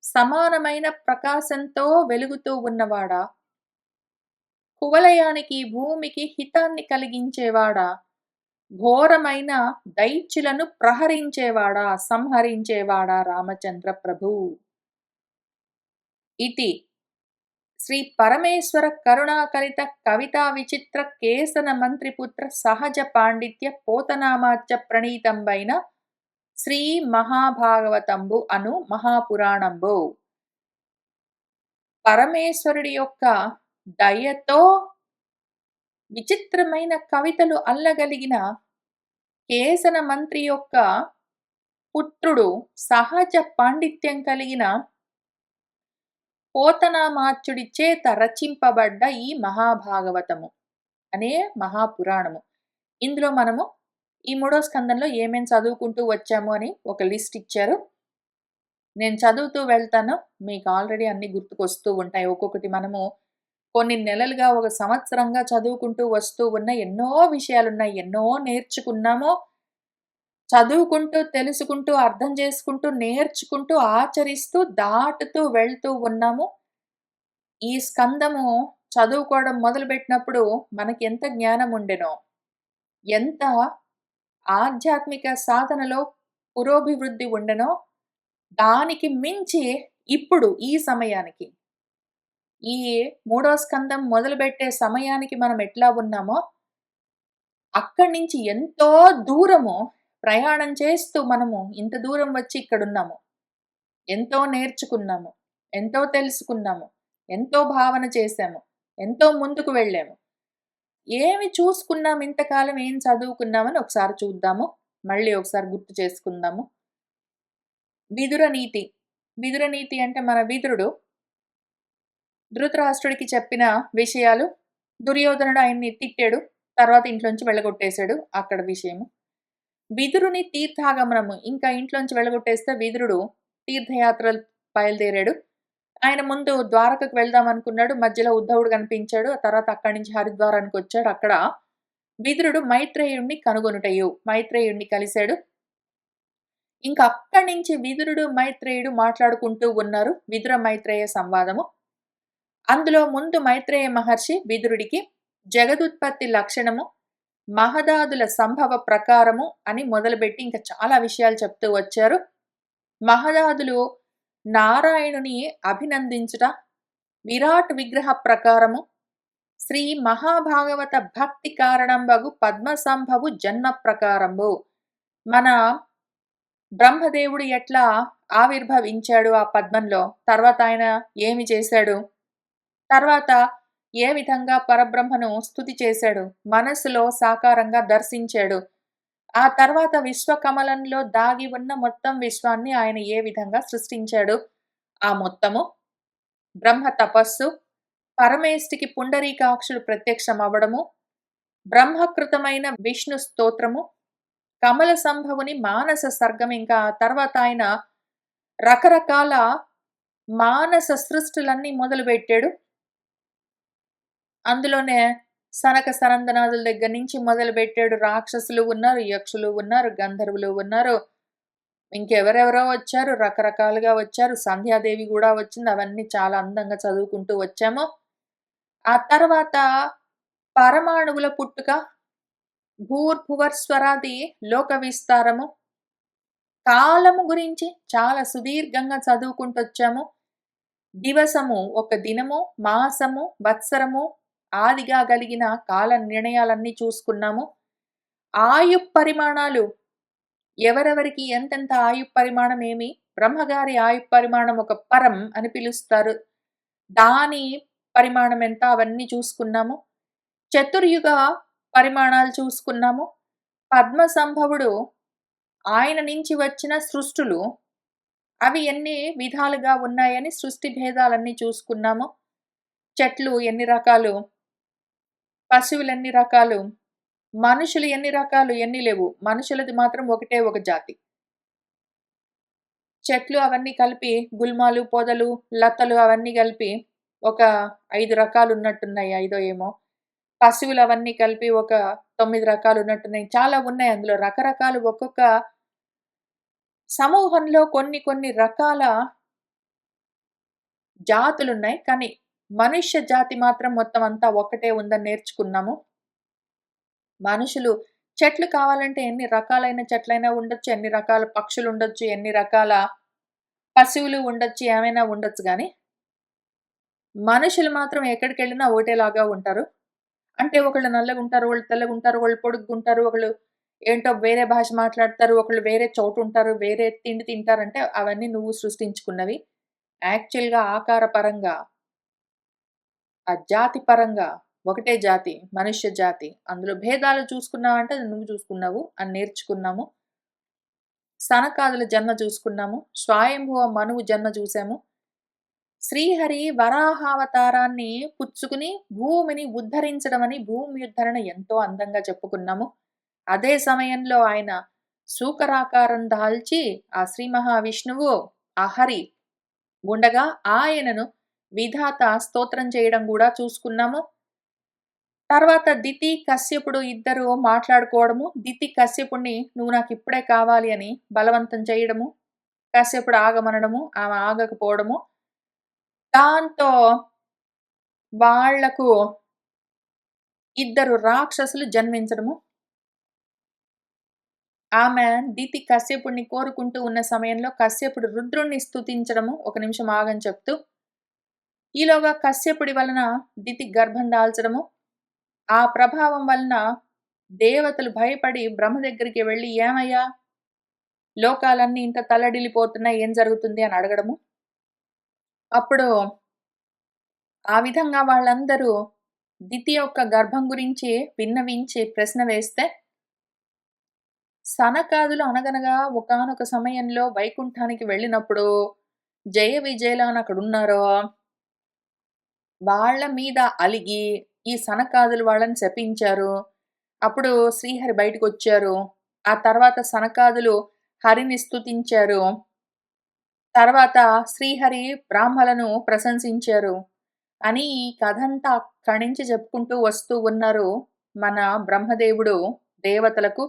సమానమైన ప్రకాశంతో వెలుగుతూ ఉన్నవాడా, కువలయానికి భూమికి హితాన్ని కలిగించేవాడా, ఘోరమైన దైత్యులను ప్రహరించేవాడా, సంహరించేవాడా రామచంద్ర ప్రభు. ఇతి శ్రీ పరమేశ్వర కరుణాకరిత కవితా విచిత్ర కేసన మంత్రిపుత్ర సహజ పాండిత్య పోతనామాచ్య ప్రణీతంబైన శ్రీ మహాభాగవతంబు అను మహాపురాణంబు. పరమేశ్వరుడి యొక్క దయతో విచిత్రమైన కవితలు అల్లగలిగిన కేసన మంత్రి యొక్క పుత్రుడు, సహజ పాండిత్యం కలిగిన పోతనామాచ్యుడి చేత రచింపబడ్డ ఈ మహాభాగవతము అనే మహాపురాణము. ఇందులో మనము ఈ 3వ స్కందంలో ఏమేం చదువుకుంటూ వచ్చాము అని ఒక లిస్ట్ ఇచ్చారు. నేను చదువుతూ వెళ్తాను, మీకు ఆల్రెడీ అన్ని గుర్తుకొస్తూ ఉంటాయి. ఒక్కొక్కటి మనము కొన్ని నెలలుగా, ఒక సంవత్సరంగా చదువుకుంటూ వస్తూ ఉన్న ఎన్నో విషయాలున్నాయి, ఎన్నో నేర్చుకున్నాము. చదువుకుంటూ, తెలుసుకుంటూ, అర్థం చేసుకుంటూ, నేర్చుకుంటూ, ఆచరిస్తూ, దాటుతూ వెళ్తూ ఉన్నాము. ఈ స్కందము చదువుకోవడం మొదలుపెట్టినప్పుడు మనకి ఎంత జ్ఞానం ఉండెనో, ఎంత ఆధ్యాత్మిక సాధనలో పురోభివృద్ధి ఉండెనో, దానికి మించి ఇప్పుడు ఈ సమయానికి, ఈ 3వ స్కందం మొదలుపెట్టే సమయానికి మనం ఎట్లా ఉన్నామో, అక్కడి నుంచి ఎంతో దూరము ప్రయాణం చేస్తూ మనము ఇంత దూరం వచ్చి ఇక్కడున్నాము. ఎంతో నేర్చుకున్నాము, ఎంతో తెలుసుకున్నాము, ఎంతో భావన చేశాము, ఎంతో ముందుకు వెళ్ళాము. ఏమి చూసుకున్నాం, ఇంతకాలం ఏం చదువుకున్నామని ఒకసారి చూద్దాము. మళ్ళీ ఒకసారి గుర్తు చేసుకుందాము. విదుర నీతి. విదుర నీతి అంటే మన విదురుడు ధృతరాష్ట్రుడికి చెప్పిన విషయాలు. దుర్యోధనుడు ఆయన్ని తిట్టాడు, తర్వాత ఇంట్లోంచి వెళ్ళగొట్టేశాడు, అక్కడ విషయము. విదురుని తీర్థాగమనము, ఇంకా ఇంట్లోంచి వెళ్ళగొట్టేస్తే విదురుడు తీర్థయాత్రలు బయలుదేరాడు. ఆయన ముందు ద్వారకకు వెళ్దాం అనుకున్నాడు, మధ్యలో ఉద్ధవుడు కనిపించాడు. ఆ తర్వాత అక్కడి నుంచి హరిద్వారానికి వచ్చాడు. అక్కడ విదురుడు మైత్రేయుణ్ణి కనుగొనుటయు, మైత్రేయుణ్ణి కలిశాడు. ఇంకా అక్కడి నుంచి విదురుడు మైత్రేయుడు మాట్లాడుకుంటూ ఉన్నారు. విదుర మైత్రేయ సంవాదము. అందులో ముందు మైత్రేయ మహర్షి విదురుడికి జగదుత్పత్తి లక్షణము, మహదాదుల సంభవ ప్రకారము అని మొదలుపెట్టి ఇంకా చాలా విషయాలు చెప్తూ వచ్చారు. మహదాదులు నారాయణుని అభినందించుట, విరాట్ విగ్రహ ప్రకారము, శ్రీ మహాభాగవత భక్తి కారణంబగు పద్మసంభవు జన్మ ప్రకారంబు, మన బ్రహ్మదేవుడు ఎట్లా ఆవిర్భవించాడు ఆ పద్మంలో, తర్వాత ఆయన ఏమి చేశాడు, తర్వాత ఏ విధంగా పరబ్రహ్మను స్తుతి చేశాడు, మనస్సులో సాకారంగా దర్శించాడు, ఆ తర్వాత విశ్వకమలంలో దాగి ఉన్న మొత్తం విశ్వాన్ని ఆయన ఏ విధంగా సృష్టించాడు, ఆ మొత్తము, బ్రహ్మ తపస్సు, పరమేష్టికి పుండరీకాక్షుడు ప్రత్యక్షమవ్వడము, బ్రహ్మకృతమైన విష్ణు స్తోత్రము, కమల సంభవుని మానస సర్గం, ఇంకా తర్వాత ఆయన రకరకాల మానస సృష్టిలన్నీ మొదలుపెట్టాడు. అందులోనే సనక సనందనాదుల దగ్గర నుంచి మొదలు పెట్టాడు. రాక్షసులు ఉన్నారు, యక్షులు ఉన్నారు, గంధర్వులు ఉన్నారు, ఇంకెవరెవరో వచ్చారు, రకరకాలుగా వచ్చారు. సంధ్యాదేవి కూడా వచ్చింది. అవన్నీ చాలా అందంగా చదువుకుంటూ వచ్చాము. ఆ తర్వాత పరమాణువుల పుట్టుక, భూర్భువర్స్వరాది లోక విస్తారము, కాలము గురించి చాలా సుదీర్ఘంగా చదువుకుంటూ వచ్చాము. దివసము ఒక దినము, మాసము, వత్సరము ఆదిగా కలిగిన కాల నిర్ణయాలన్నీ చూసుకున్నాము. ఆయు పరిమాణాలు, ఎవరెవరికి ఎంతెంత ఆయు పరిమాణం, ఏమి బ్రహ్మగారి ఆయు పరిమాణం ఒక పరం అని పిలుస్తారు, దాని పరిమాణం ఎంత, అవన్నీ చూసుకున్నాము. చతుర్యుగ పరిమాణాలు చూసుకున్నాము. పద్మసంభవుడు ఆయన నుంచి వచ్చిన సృష్టులు అవి ఎన్ని విధాలుగా ఉన్నాయని సృష్టి భేదాలన్నీ చూసుకున్నాము. చెట్లు ఎన్ని రకాలు, పశువులెన్ని రకాలు, మనుషులు ఎన్ని రకాలు, ఎన్ని లేవు. మనుషులది మాత్రం ఒకటే ఒక జాతి. చెట్లు అవన్నీ కలిపి గుల్మాలు, పొదలు, లతలు అవన్నీ కలిపి ఒక 5 రకాలున్నట్టున్నాయి. ఐదో ఏమో. పశువులు అవన్నీ కలిపి ఒక 9 రకాలున్నట్టున్నాయి. చాలా ఉన్నాయి అందులో రకరకాలు ఒక్కొక్క సమూహంలో కొన్ని కొన్ని రకాల జాతులున్నాయి. కానీ మనుష్య జాతి మాత్రం మొత్తం అంతా ఒక్కటే ఉందని నేర్చుకున్నాము. మనుషులు చెట్లు కావాలంటే ఎన్ని రకాలైన చెట్లైనా ఉండొచ్చు. ఎన్ని రకాల పక్షులుండొచ్చు. ఎన్ని రకాల పశువులు ఉండొచ్చు. ఏమైనా ఉండొచ్చు గానీ, మనుషులు మాత్రం ఎక్కడికెళ్ళినా ఒకటేలాగా ఉంటారు. అంటే ఒకళ్ళు నల్లగుంటారు, ఒకళ్ళు తెల్లగుంటారు, ఒకళ్ళు పొడుగ్గుంటారు, ఒకళ్ళు ఏంటో వేరే భాష మాట్లాడతారు, ఒకళ్ళు వేరే చోటుంటారు, వేరే తిండి తింటారంటే అవన్నీ నువ్వు సృష్టించుకున్నవి. యాక్చువల్‌గా ఆకార పరంగా, ఆ జాతి పరంగా ఒకటే జాతి. మనుష్య జాతి. అందులో భేదాలు చూసుకున్నావంటే అది నువ్వు చూసుకున్నావు అని నేర్చుకున్నాము. సనకాదుల జన్మ చూసుకున్నాము. స్వయంభువ మనువు జన్మ చూసాము. శ్రీహరి వరాహావతారాన్ని పుచ్చుకుని భూమిని ఉద్ధరించడమని భూమి ఉద్ధరణ ఎంతో అందంగా చెప్పుకున్నాము. అదే సమయంలో ఆయన సూకరాకారం దాల్చి ఆ శ్రీ మహావిష్ణువు, ఆ హరి ఉండగా ఆయనను విధాత స్తోత్రం చేయడం గూడా చూసుకున్నాము. తర్వాత దితి, కశ్యపుడు ఇద్దరు మాట్లాడుకోవడము. దితి కశ్యపుడిని "నువ్వు నాకిప్పుడే కావాలి" అని బలవంతం చేయడము. కశ్యపుడు ఆగమనడము. ఆమె ఆగకపోవడము. దాంతో వాళ్లకు ఇద్దరు రాక్షసులు జన్మించడము. ఆమె దితి కశ్యపుడిని కోరుకుంటూ ఉన్న సమయంలో కశ్యపుడు రుద్రుడిని స్తుతించడము. ఒక నిమిషం ఆగని చెప్తూ. ఈలోగా కశ్యపుడి వలన దితి గర్భం దాల్చడము. ఆ ప్రభావం వలన దేవతలు భయపడి బ్రహ్మ దగ్గరికి వెళ్లి "ఏమయ్యా? లోకాలన్నీ ఇంత తల్లడిల్లిపోతున్నాయి. ఏం జరుగుతుంది?" అని అడగడము. అప్పుడు ఆ విధంగా వాళ్ళందరూ దితి యొక్క గర్భం గురించి విన్నవించి ప్రశ్న వేస్తే, సనకాదులు అనగనగా ఒకానొక సమయంలో వైకుంఠానికి వెళ్ళినప్పుడు జయ విజయులు అని అక్కడున్నారో, వాళ్ళ మీద అలిగి ఈ సనకాదులు వాళ్ళని శపించారు. అప్పుడు శ్రీహరి బయటకొచ్చారు. ఆ తర్వాత సనకాదులు హరిని స్తుతించారు. తర్వాత శ్రీహరి బ్రాహ్మలను ప్రశంసించారు. అని ఈ కథంతా అక్కడి నుంచి చెప్పుకుంటూ వస్తూ ఉన్నారు మన బ్రహ్మదేవుడు దేవతలకు.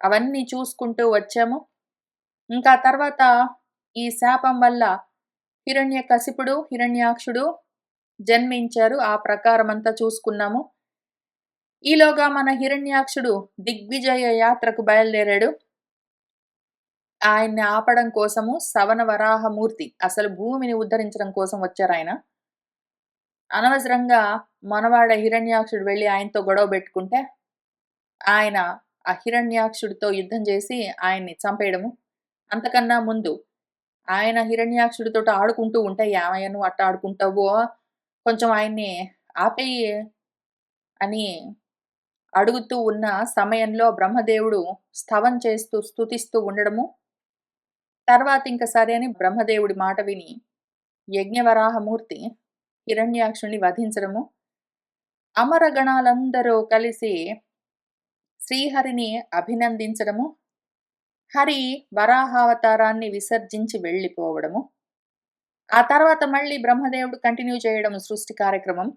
అవన్నీ చూసుకుంటూ వచ్చాము. ఇంకా తర్వాత ఈ శాపం వల్ల హిరణ్యకశిపుడు, హిరణ్యాక్షుడు జన్మించారు. ఆ ప్రకారమంతా చూసుకున్నాము. ఈలోగా మన హిరణ్యాక్షుడు దిగ్విజయ యాత్రకు బయలుదేరాడు. ఆయన్ని ఆపడం కోసము సవన వరాహమూర్తి అసలు భూమిని ఉద్ధరించడం కోసం వచ్చారాయన. అనవసరంగా మనవాడ హిరణ్యాక్షుడు వెళ్లి ఆయనతో గొడవ పెట్టుకుంటే, ఆయన ఆ హిరణ్యాక్షుడితో యుద్ధం చేసి ఆయన్ని చంపేయడము. అంతకన్నా ముందు ఆయన హిరణ్యాక్షుడితోటి ఆడుకుంటూ ఉంటే, "ఏమయ్య నువ్వు అట్ట ఆడుకుంటావో, కొంచెం ఆయన్ని ఆపేయి" అని అడుగుతూ ఉన్న సమయంలో బ్రహ్మదేవుడు స్తవం చేస్తూ, స్తుతిస్తూ ఉండడము. తర్వాత ఇంక సరే అని బ్రహ్మదేవుడి మాట విని యజ్ఞవరాహమూర్తి హిరణ్యాక్షుడిని వధించడము. అమరగణాలందరూ కలిసి శ్రీహరిని అభినందించడము. హరి వరాహావతారాన్ని విసర్జించి వెళ్ళిపోవడము. ఆ తర్వాత మళ్ళీ బ్రహ్మదేవుడు కంటిన్యూ చేయడము సృష్టి కార్యక్రమం.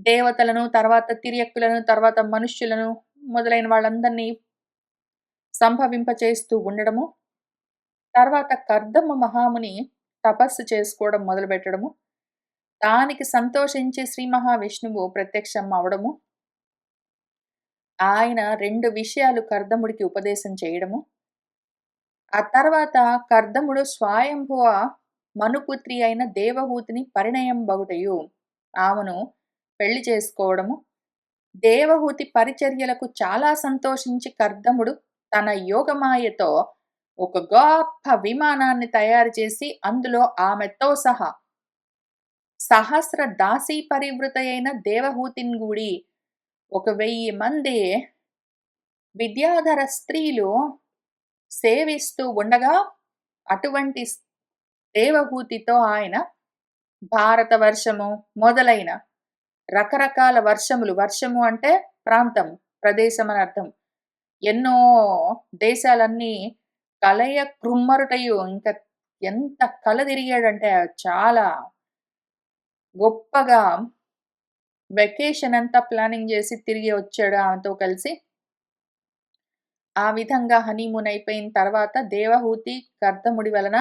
దేవతలను, తర్వాత తిర్యక్కులను, తర్వాత మనుష్యులను మొదలైన వాళ్ళందరినీ సంభవింపచేస్తూ ఉండడము. తర్వాత కర్దమ మహాముని తపస్సు చేసుకోవడం మొదలుపెట్టడము. దానికి సంతోషించి శ్రీ మహావిష్ణువు ప్రత్యక్షం అవ్వడము. ఆయన 2 విషయాలు కర్దముడికి ఉపదేశం చేయడము. ఆ తర్వాత కర్దముడు స్వయంభువ మనుపుత్రి అయిన దేవహూతిని పరిణయం బగుటయు ఆమెను పెళ్లి చేసుకోవడము. దేవహూతి పరిచర్యలకు చాలా సంతోషించి కర్దముడు తన యోగమాయతో ఒక గొప్ప విమానాన్ని తయారు చేసి అందులో ఆమెతో సహా సహస్ర దాసీ పరివృత అయిన దేవహూతిని గూడి ఒక 1000 మంది విద్యాధర స్త్రీలు సేవిస్తూ ఉండగా అటువంటి దేవహూతితో ఆయన భారతవర్షము మొదలైన రకరకాల వర్షములు, వర్షము అంటే ప్రాంతం, ప్రదేశం అని అర్థం. ఎన్నో దేశాలన్నీ కలయ కృమ్మరుటయు ఇంక ఎంత కలదిరిగాడంటే చాలా గొప్పగా వెకేషన్ అంతా ప్లానింగ్ చేసి తిరిగి వచ్చాడు ఆమెతో కలిసి. ఆ విధంగా హనీమూన్ అయిపోయిన తర్వాత దేవహూతి కర్దముడి వలన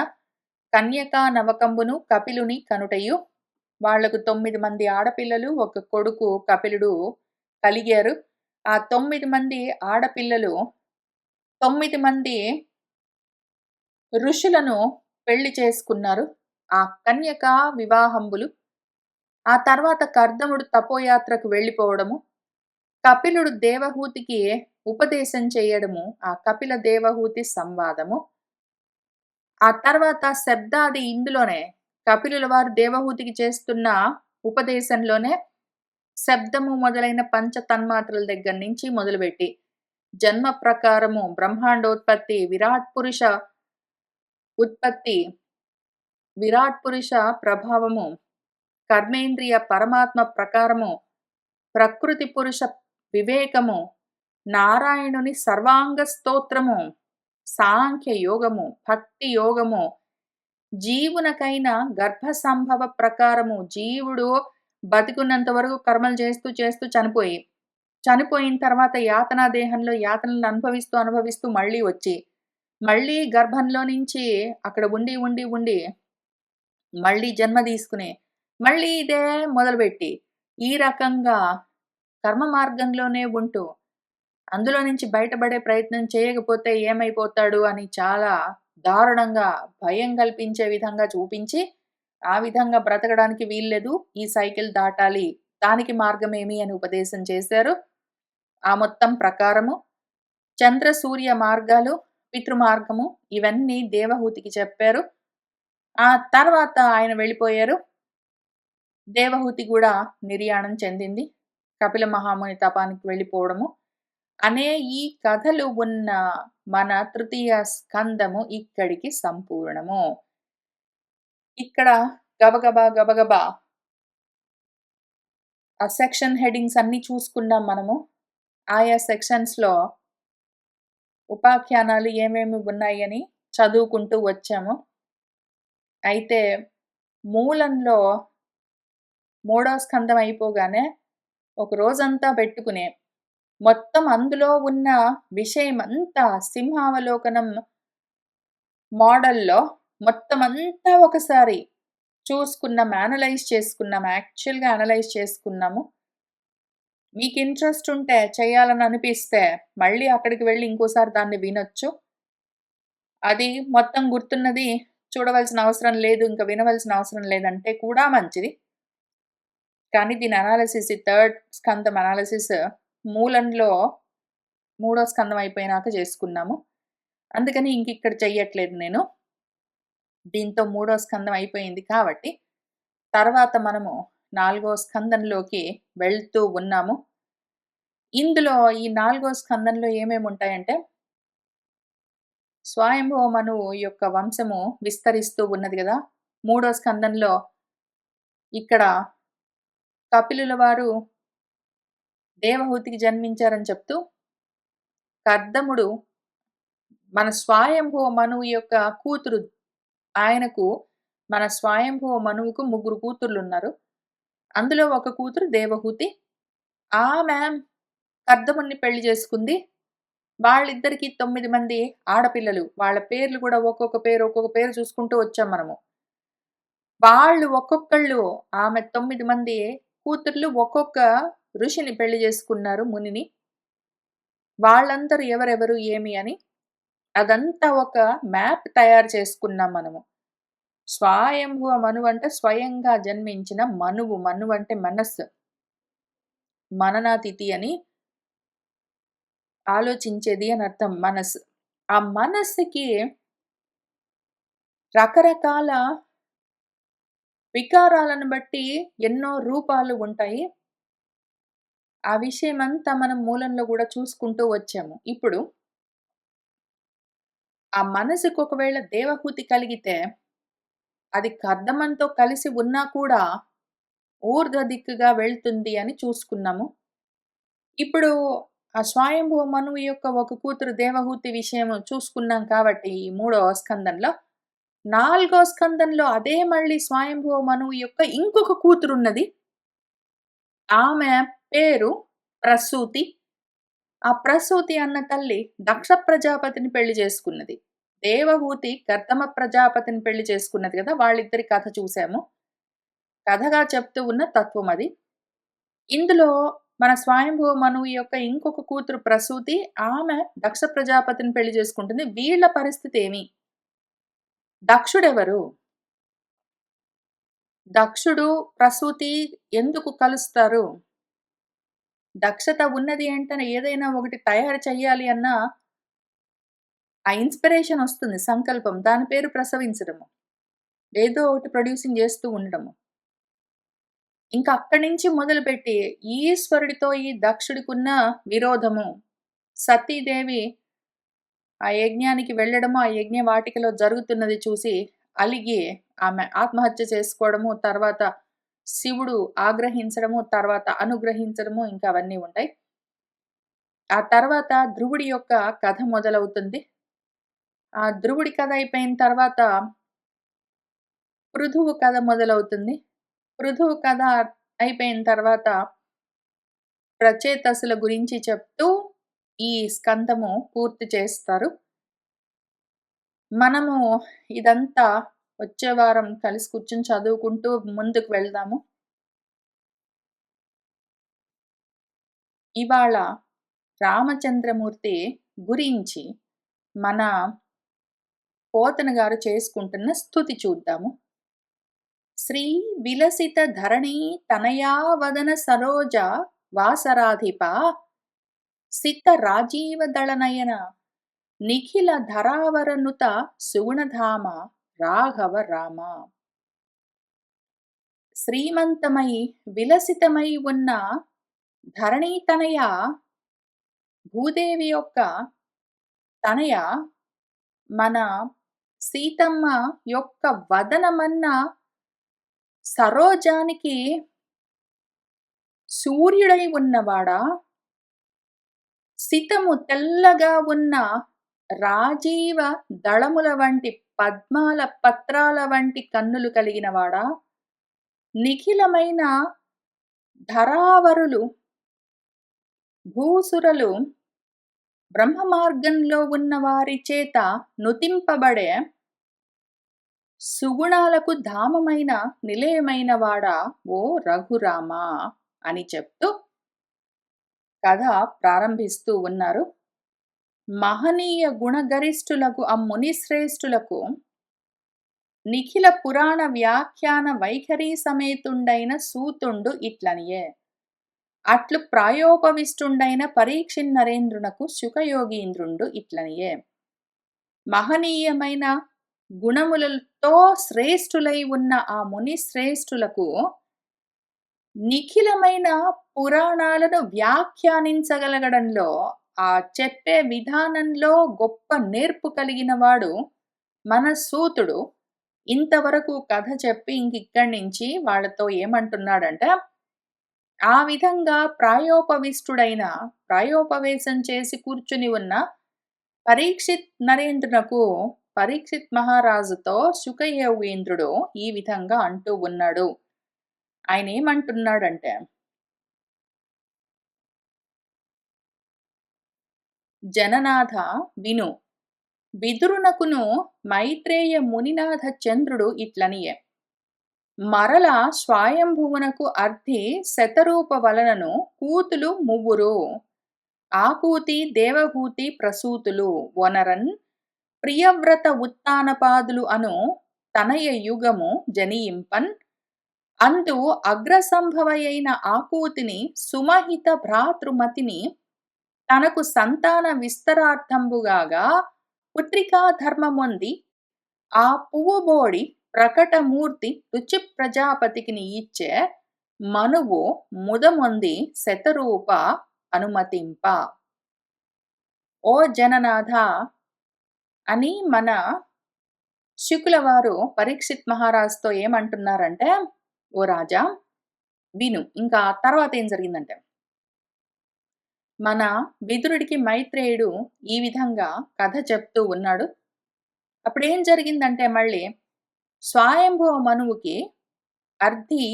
కన్యకా నవకంబును కపిలుని కనుటయు. వాళ్లకు 9 మంది ఆడపిల్లలు, ఒక కొడుకు కపిలుడు కలిగారు. ఆ 9 మంది ఆడపిల్లలు 9 మంది ఋషులను పెళ్లి చేసుకున్నారు. ఆ కన్యకా వివాహంబులు. ఆ తర్వాత కర్దముడు తపోయాత్రకు వెళ్ళిపోవడము, కపిలుడు దేవహూతికి ఉపదేశం చేయడము, ఆ కపిల దేవహూతి సంవాదము. ఆ తర్వాత శబ్దాది ఇందులోనే కపిలుల వారు దేవహూతికి చేస్తున్న ఉపదేశంలోనే శబ్దము మొదలైన పంచ తన్మాత్రల దగ్గర నుంచి మొదలుపెట్టి జన్మ ప్రకారము బ్రహ్మాండోత్పత్తి, విరాట్ పురుష ఉత్పత్తి, విరాట్ పురుష ప్రభావము, కర్మేంద్రియ పరమాత్మ ప్రకారము, ప్రకృతి పురుష వివేకము, నారాయణుని సర్వాంగ స్తోత్రము, సాంఖ్య యోగము, భక్తి యోగము, జీవునకైన గర్భ సంభవ ప్రకారము, జీవుడు బతికున్నంత వరకు కర్మలు చేస్తూ చేస్తూ చనిపోయిన తర్వాత యాతనా దేహంలో యాతనలను అనుభవిస్తూ మళ్ళీ వచ్చి, మళ్ళీ గర్భంలో నుంచి అక్కడ ఉండి మళ్ళీ జన్మ తీసుకుని మళ్ళీ ఇదే మొదలుపెట్టి ఈ రకంగా కర్మ మార్గంలోనే ఉంటూ అందులో నుంచి బయటపడే ప్రయత్నం చేయకపోతే ఏమైపోతాడు అని చాలా దారుణంగా భయం కల్పించే విధంగా చూపించి, ఆ విధంగా బ్రతకడానికి వీల్లేదు, ఈ సైకిల్ దాటాలి, దానికి మార్గమేమి అని ఉపదేశం చేశారు. ఆ మొత్తం ప్రకారము చంద్ర సూర్య మార్గాలు, పితృమార్గము ఇవన్నీ దేవహూతికి చెప్పారు. ఆ తర్వాత ఆయన వెళ్ళిపోయారు. దేవహూతి కూడా నిర్యాణం చెందింది. కపిల మహాముని తపానికి వెళ్ళిపోవడము అనే ఈ కథలు ఉన్న మన తృతీయ స్కందము ఇక్కడికి సంపూర్ణము. ఇక్కడ గబగబా ఆ సెక్షన్ హెడ్డింగ్స్ అన్ని చూసుకున్నాం మనము. ఆయా సెక్షన్స్లో ఉపాఖ్యానాలు ఏమేమి ఉన్నాయని చదువుకుంటూ వచ్చాము. అయితే మూలంలో 3వ స్కందం అయిపోగానే ఒక రోజంతా పెట్టుకుని మొత్తం అందులో ఉన్న విషయమంతా సింహావలోకనం మోడల్లో మొత్తం అంతా ఒకసారి చూసుకున్నాం, యాక్చువల్గా అనలైజ్ చేసుకున్నాము. మీకు ఇంట్రెస్ట్ ఉంటే, చేయాలని అనిపిస్తే మళ్ళీ అక్కడికి వెళ్ళి ఇంకోసారి దాన్ని వినొచ్చు. అది మొత్తం గుర్తున్నది చూడవలసిన అవసరం లేదు, ఇంకా వినవలసిన అవసరం లేదంటే కూడా మంచిది. కానీ దీని అనాలిసిస్, ఈ 3rd స్కందం అనాలిసిస్ మూలంలో 3వ స్కందం అయిపోయినాక చేసుకున్నాము. అందుకని ఇక్కడ చెయ్యట్లేదు నేను. దీంతో 3వ స్కందం అయిపోయింది కాబట్టి తర్వాత మనము 4వ స్కందంలోకి వెళ్తూ ఉన్నాము. ఇందులో ఈ 4వ స్కందంలో ఏమేమి ఉంటాయంటే, స్వయంభువ మనువు యొక్క వంశము విస్తరిస్తూ ఉన్నది కదా. 3వ స్కందంలో ఇక్కడ కపిలుల వారు దేవహూతికి జన్మించారని చెప్తూ, కర్దముడు మన స్వయంభువ మనువు యొక్క కూతురు, ఆయనకు మన స్వయంభువ మనువుకు 3 కూతుర్లు ఉన్నారు. అందులో ఒక కూతురు దేవహూతి. ఆమె కర్దముని పెళ్లి చేసుకుంది. వాళ్ళిద్దరికి 9 మంది ఆడపిల్లలు. వాళ్ళ పేర్లు కూడా ఒక్కొక్క పేరు చూసుకుంటూ వచ్చాం మనము. వాళ్ళు ఒక్కొక్కళ్ళు, ఆమె 9 మంది కూతుర్లు ఒక్కొక్క ఋషిని పెళ్లి చేసుకున్నారు, మునిని. వాళ్ళందరూ ఎవరెవరు ఏమి అని అదంతా ఒక మ్యాప్ తయారు చేసుకున్నాం మనము. స్వయంభువ మనువు అంటే స్వయంగా జన్మించిన మనువు. మనువు అంటే మనస్సు, మననాతిథి అని ఆలోచించేది అని అర్థం. మనస్సు. ఆ మనస్సుకి రకరకాల వికారాలను బట్టి ఎన్నో రూపాలు ఉంటాయి. ఆ విషయమంతా మనం మూలంలో గూడా చూసుకుంటూ వచ్చాము. ఇప్పుడు ఆ మనసుకు ఒకవేళ దేవహూతి కలిగితే, అది కర్దమంతో కలిసి ఉన్నా కూడా ఊర్ధ్వ దిక్కుగా వెళ్తుంది అని చూసుకున్నాము. ఇప్పుడు ఆ స్వయంభువ మనువు యొక్క ఒక కూతురు దేవహూతి విషయం చూసుకున్నాం కాబట్టి ఈ మూడవ స్కందంలో, నాలుగో స్కందంలో అదే మళ్ళీ స్వయంభువ మనువు యొక్క ఇంకొక కూతురున్నది. ఆమె పేరు ప్రసూతి. ఆ ప్రసూతి అన్న తల్లి దక్ష ప్రజాపతిని పెళ్లి చేసుకున్నది. దేవహూతి కర్దమ ప్రజాపతిని పెళ్లి చేసుకున్నది గదా! వాళ్ళిద్దరి కథ చూసాము. కథగా చెప్తూ ఉన్న తత్వం అది. ఇందులో మన స్వయంభువ మనువు యొక్క ఇంకొక కూతురు ప్రసూతి, ఆమె దక్ష ప్రజాపతిని పెళ్లి చేసుకుంటుంది. వీళ్ళ పరిస్థితేమి? దక్షుడెవరు? దక్షుడు, ప్రసూతి ఎందుకు కలుస్తారు? దక్షత ఉన్నది ఏంటని ఏదైనా ఒకటి తయారు చెయ్యాలి అన్నా, ఆ ఇన్‌స్పిరేషన్ ఒస్తుంది సంకల్పం. దాని పేరు ప్రసవించడము. ఏదో ఒకటి ప్రొడ్యూసింగ్ జేస్తూ ఉండడము. ఇంకా అక్కడి నుంచి మొదలుపెట్టి ఈశ్వరుడితో ఈ దక్షుడికున్న విరోధము, సతీదేవి ఆ యజ్ఞానికి వెళ్ళడము, ఆ యజ్ఞ వాటికలో జరుగుతున్నది చూసి అలిగి ఆమె ఆత్మహత్య చేసుకోవడము, తర్వాత శివుడు ఆగ్రహించడము, తర్వాత అనుగ్రహించడము ఇంకా అవన్నీ ఉంటాయి. ఆ తర్వాత ధ్రువుడి యొక్క కథ మొదలవుతుంది. ఆ ధ్రువుడి కథ అయిపోయిన తర్వాత పృథువు కథ మొదలవుతుంది. పృథువు కథ అయిపోయిన తర్వాత ప్రచేతసుల గురించి చెప్తూ ఈ స్కందము పూర్తి చేస్తారు. మనము ఇదంతా వచ్చే వారం కలిసి కూర్చొని చదువుకుంటూ ముందుకు వెళ్దాము. ఇవాళ రామచంద్రమూర్తి గురించి మన పోతన గారు చేసుకుంటున్న స్తుతి చూద్దాము. శ్రీ విలసిత ధరణీ తనయా వదన సరోజ వాసరాధిప సిత రాజీవ దళనయన నిఖిల ధరావరనుత సుగుణధామ రాఘవ రామ. శ్రీమంతమై విలసితమై ఉన్న ధరణీ తనయ, భూదేవి యొక్క తనయ, మన సీతమ్మ యొక్క వదనమన్న సరోజానికి సూర్యుడై ఉన్నవాడా, సితము తెల్లగా ఉన్న రాజీవ దళముల వంటి పద్మాల పత్రాల వంటి కన్నులు కలిగినవాడా, నిఖిలమైన ధరావరులు భూసురలు బ్రహ్మ మార్గంలో ఉన్న వారి చేత నుతింపబడే సుగుణాలకు ధామమైన నిలయమైన వాడా ఓ రఘురామ అని చెప్తూ కథ ప్రారంభిస్తూ ఉన్నారు. మహనీయ గుణగరిష్ఠులకు ఆ మునిశ్రేష్ఠులకు నిఖిల పురాణ వ్యాఖ్యాన వైఖరీ సమేతుండైన సూతుండు ఇట్లనియే. అట్లు ప్రాయోపవిష్టుండైన పరీక్షిన్నరేంద్రునకు శుకయోగీంద్రుండు ఇట్లనియే. మహనీయమైన గుణములతో శ్రేష్ఠులై ఉన్న ఆ ముని శ్రేష్ఠులకు నిఖిలమైన పురాణాలను వ్యాఖ్యానించగలగడంలో, ఆ చెప్పే విధానంలో గొప్ప నేర్పు కలిగిన వాడు మన సూతుడు. ఇంతవరకు కథ చెప్పి ఇంకిక్కడి నుంచి వాళ్ళతో ఏమంటున్నాడంటే, ఆ విధంగా ప్రాయోపవిష్టుడైన, ప్రాయోపవేశం చేసి కూర్చుని ఉన్న పరీక్షిత్ నరేంద్రునకు, పరీక్షిత్ మహారాజుతో శుకయోగీంద్రుడు ఈ విధంగా అంటూ ఉన్నాడు. ఆయన ఏమంటున్నాడంటే, జననాథ విను, విదురునకును మైత్రేయ మునినాథ చంద్రుడు ఇట్లనియే. మరల స్వయంభువునకు అర్ధి శతరూప వలనను కూతులు మువ్వురు. ఆకూతి దేవహూతి ప్రసూతులు వనరన్ ప్రియవ్రత ఉత్తానపాదులు అను తనయ యుగము జనియింపన్. అందు అగ్రసంభవయైన ఆకూతిని సుమహిత భ్రాతృమతిని తనకు సంతాన విస్తరార్థంబుగాగా పుత్రికా ధర్మమొంది ఆ పువ్వుబోడి ప్రకటమూర్తి రుచి ప్రజాపతికిని ఇచ్చే మనువు ముదమొంది శతరూప అనుమతింప. ఓ జననాథ అని మన శుకుల వారు పరీక్షిత్ మహారాజుతో ఏమంటున్నారంటే, ఓ రాజా విను. ఇంకా తర్వాత ఏం జరిగిందంటే, మన విదురుడికి మైత్రేయుడు ఈ విధంగా కథ చెప్తూ ఉన్నాడు. అప్పుడేం జరిగిందంటే మళ్ళీ స్వయంభువ మనువుకి అర్ధి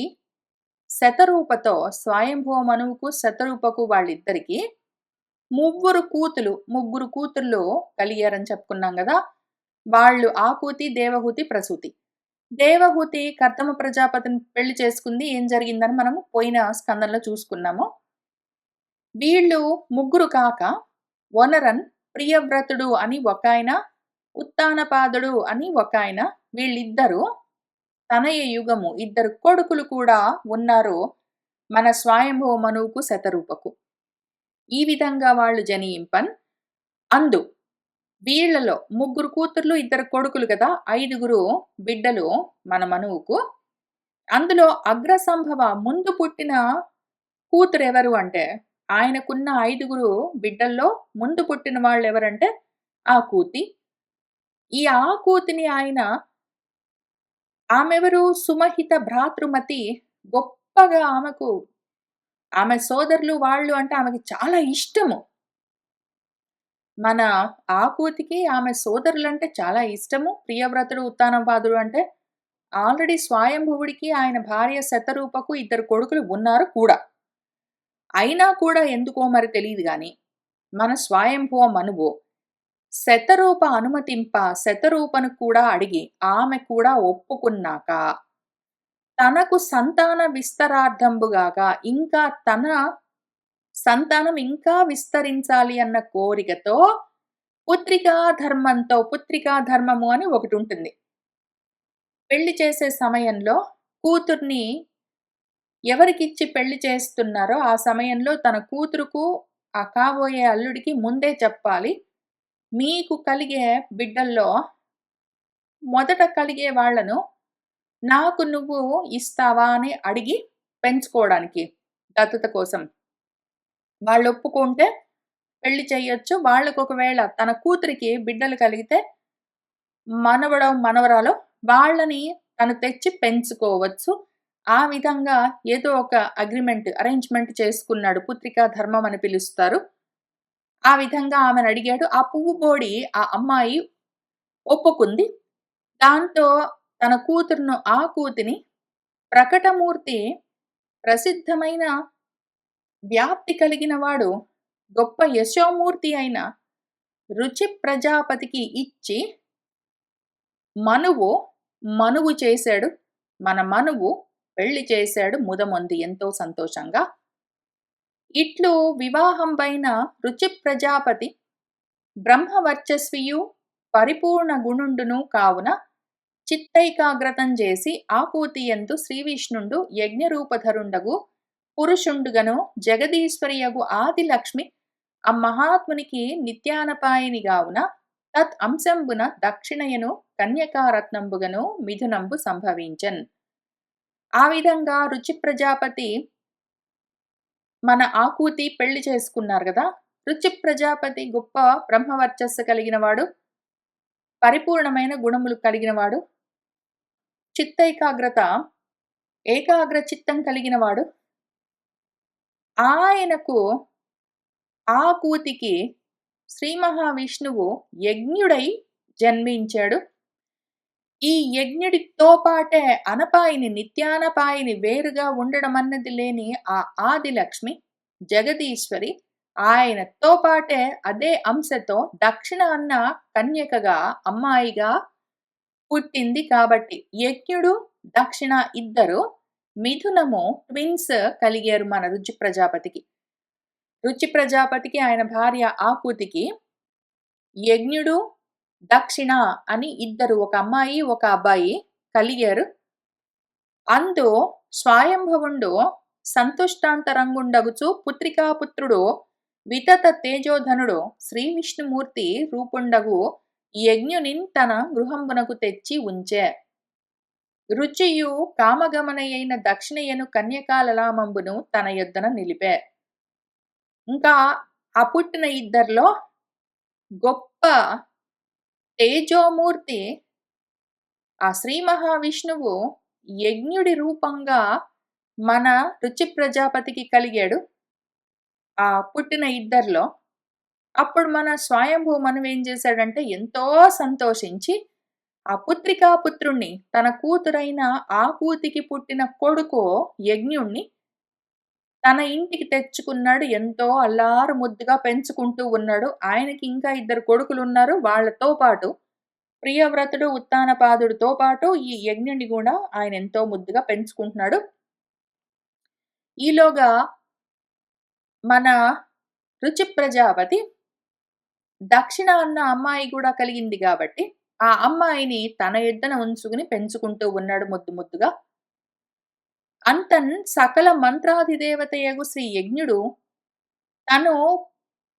శతరూపతో, స్వయంభువ మనువుకు శతరూపకు వాళ్ళిద్దరికి ముగ్గురు కూతుళ్ళు కలిగారని చెప్పుకున్నాం గదా! వాళ్ళు ఆకూతి, దేవహూతి, ప్రసూతి. దేవహూతి కర్దమ ప్రజాపతిని పెళ్లి చేసుకుంది. ఏం జరిగిందని మనం పోయిన స్కందంలో చూసుకున్నాము. వీళ్ళు ముగ్గురు కాక వనరన్, ప్రియవ్రతుడు అని ఒకాయన, ఉత్తానపాదుడు అని ఒకాయన, వీళ్ళిద్దరూ తనయ యుగము ఇద్దరు కొడుకులు కూడా ఉన్నారు మన స్వయంభువ మనువుకు శతరూపకు. ఈ విధంగా వాళ్ళు జనియింపన్. అందు వీళ్ళలో ముగ్గురు కూతుర్లు, ఇద్దరు కొడుకులు కదా, 5గురు బిడ్డలు మన మనువుకు. అందులో అగ్రసంభవ ముందు పుట్టిన కూతురు ఎవరు అంటే, ఆయనకున్న 5గురు బిడ్డల్లో ముందు పుట్టిన వాళ్ళు ఎవరంటే ఆకూతి. ఈ ఆకూతిని ఆయన, ఆమెవరు సుమహిత భ్రాతృమతి, గొప్పగా ఆమె సోదరులు వాళ్ళు అంటే ఆమెకి చాలా ఇష్టము. మన ఆకూతికి ఆమె సోదరులంటే చాలా ఇష్టము. ప్రియవ్రతుడు, ఉత్తానపాదుడు అంటే ఆల్రెడీ స్వయంభువుడికి ఆయన భార్య శతరూపకు 2 కొడుకులు ఉన్నారు కూడా. అయినా కూడా ఎందుకో మరి తెలీదు గాని, మన స్వయంభువ మనువు శతరూప అనుమతింప, శతరూపను కూడా అడిగి ఆమె కూడా ఒప్పుకున్నాక తనకు సంతాన విస్తరార్థంబుగాక, ఇంకా తన సంతానం ఇంకా విస్తరించాలి అన్న కోరికతో పుత్రికా ధర్మము అని ఒకటి ఉంటుంది. పెళ్లి చేసే సమయంలో కూతుర్ని ఎవరికిచ్చి పెళ్లి చేస్తున్నారో ఆ సమయంలో తన కూతురుకు, ఆ కాబోయే అల్లుడికి ముందే చెప్పాలి. మీకు కలిగే బిడ్డల్లో మొదట కలిగే వాళ్ళను నాకు నువ్వు ఇస్తావా అని అడిగి పెంచుకోవడానికి, దత్తత కోసం. వాళ్ళు ఒప్పుకుంటే పెళ్లి చెయ్యొచ్చు. వాళ్ళకు ఒకవేళ తన కూతురికి బిడ్డలు కలిగితే మనవడో, మనవరాలో వాళ్ళని తను తెచ్చి పెంచుకోవచ్చు. ఆ విధంగా ఏదో ఒక అరేంజ్‌మెంట్ చేసుకున్నాడు. పుత్రికా ధర్మం అని పిలుస్తారు. ఆ విధంగా ఆమెను అడిగాడు. ఆ పువ్వు బోడి ఆ అమ్మాయి ఒప్పుకుంది. దాంతో తన కూతురును, ఆకూతిని ప్రకటమూర్తి, ప్రసిద్ధమైన వ్యాప్తి కలిగిన వాడు, గొప్ప యశోమూర్తి అయిన రుచి ప్రజాపతికి ఇచ్చి మనువు చేశాడు. మన మనువు పెళ్లి చేశాడు ముదమొంది ఎంతో సంతోషంగా. ఇట్లు వివాహంబైన రుచి ప్రజాపతి బ్రహ్మవర్చస్వియు పరిపూర్ణ గుణుండును కావున చిత్తైకాగ్రతం చేసి ఆకూతియందు శ్రీవిష్ణుండు యజ్ఞరూపధరుండగు పురుషుండుగను జగదీశ్వరియగు ఆదిలక్ష్మి ఆ మహాత్మునికి నిత్యానపాయిని గావున తత్ అంశంబున దక్షిణయను కన్యకారత్నంబుగను మిథునంబు సంభవించన్. ఆ విధంగా రుచి ప్రజాపతి మన ఆకూతి పెళ్లి చేసుకున్నారు కదా. రుచి ప్రజాపతి గొప్ప బ్రహ్మవర్చస్సు కలిగిన వాడు, పరిపూర్ణమైన గుణములు కలిగిన వాడు, ఏకాగ్ర చిత్తం కలిగిన వాడు. ఆయనకు ఆకూతికి శ్రీ మహావిష్ణువు యజ్ఞుడై జన్మించాడు. ఈ యజ్ఞుడితో పాటే అనపాయిని, నిత్యానపాయిని, వేరుగా ఉండడం అన్నది లేని ఆ ఆదిలక్ష్మి జగదీశ్వరి ఆయనతో పాటే అదే అంశతో దక్షిణ అన్న కన్యకగా, అమ్మాయిగా పుట్టింది. కాబట్టి యజ్ఞుడు, దక్షిణ ఇద్దరు మిథునము ట్విన్స్ కలిగారు మన రుచి ప్రజాపతికి. రుచి ప్రజాపతికి ఆయన భార్య ఆకూతికి యజ్ఞుడు, దక్షిణ అని ఇద్దరు, ఒక అమ్మాయి ఒక అబ్బాయి కలిగారు. అందు స్వయంభవుండు సంతుష్టాంతరంగుండగుచు పుత్రికాపుత్రుడు వితత తేజోధనుడు శ్రీ విష్ణుమూర్తి రూపుండగు యజ్ఞునిన్ తన గృహంబునకు తెచ్చి ఉంచే. రుచియు కామగమనయైన దక్షిణయను కన్యకాలలామంబును తన యొద్దన నిలిపే. ఇంకా ఆ పుట్టిన ఇద్దరిలో గొప్ప తేజోమూర్తి ఆ శ్రీ మహావిష్ణువు యజ్ఞుడి రూపంగా మన రుచి ప్రజాపతికి కలిగాడు. ఆ పుట్టిన ఇద్దరిలో. అప్పుడు మన స్వయంభూ మనువేం చేశాడంటే ఎంతో సంతోషించి ఆ పుత్రికా పుత్రుణ్ణి తన కూతురైన ఆ కూతికి పుట్టిన కొడుకు యజ్ఞుణ్ణి తన ఇంటికి తెచ్చుకున్నాడు. ఎంతో అల్లారు ముద్దుగా పెంచుకుంటూ ఉన్నాడు. ఆయనకి ఇంకా ఇద్దరు కొడుకులున్నారు. వాళ్ళతో పాటు ప్రియవ్రతుడు, ఉత్తానపాదుడితో పాటు ఈ యజ్ఞుడిని గూడా ఆయన ఎంతో ముద్దుగా పెంచుకుంటున్నాడు. ఈలోగా మన రుచి ప్రజాపతి దక్షిణ అన్న అమ్మాయి గూడా కలిగింది గాబట్టి, ఆ అమ్మాయిని తన ఎద్దన ఉంచుకుని పెంచుకుంటూ ఉన్నాడు ముద్దు ముద్దుగా. అంతన్ సకల మంత్రాధిదేవతయగు శ్రీ యజ్ఞుడు తను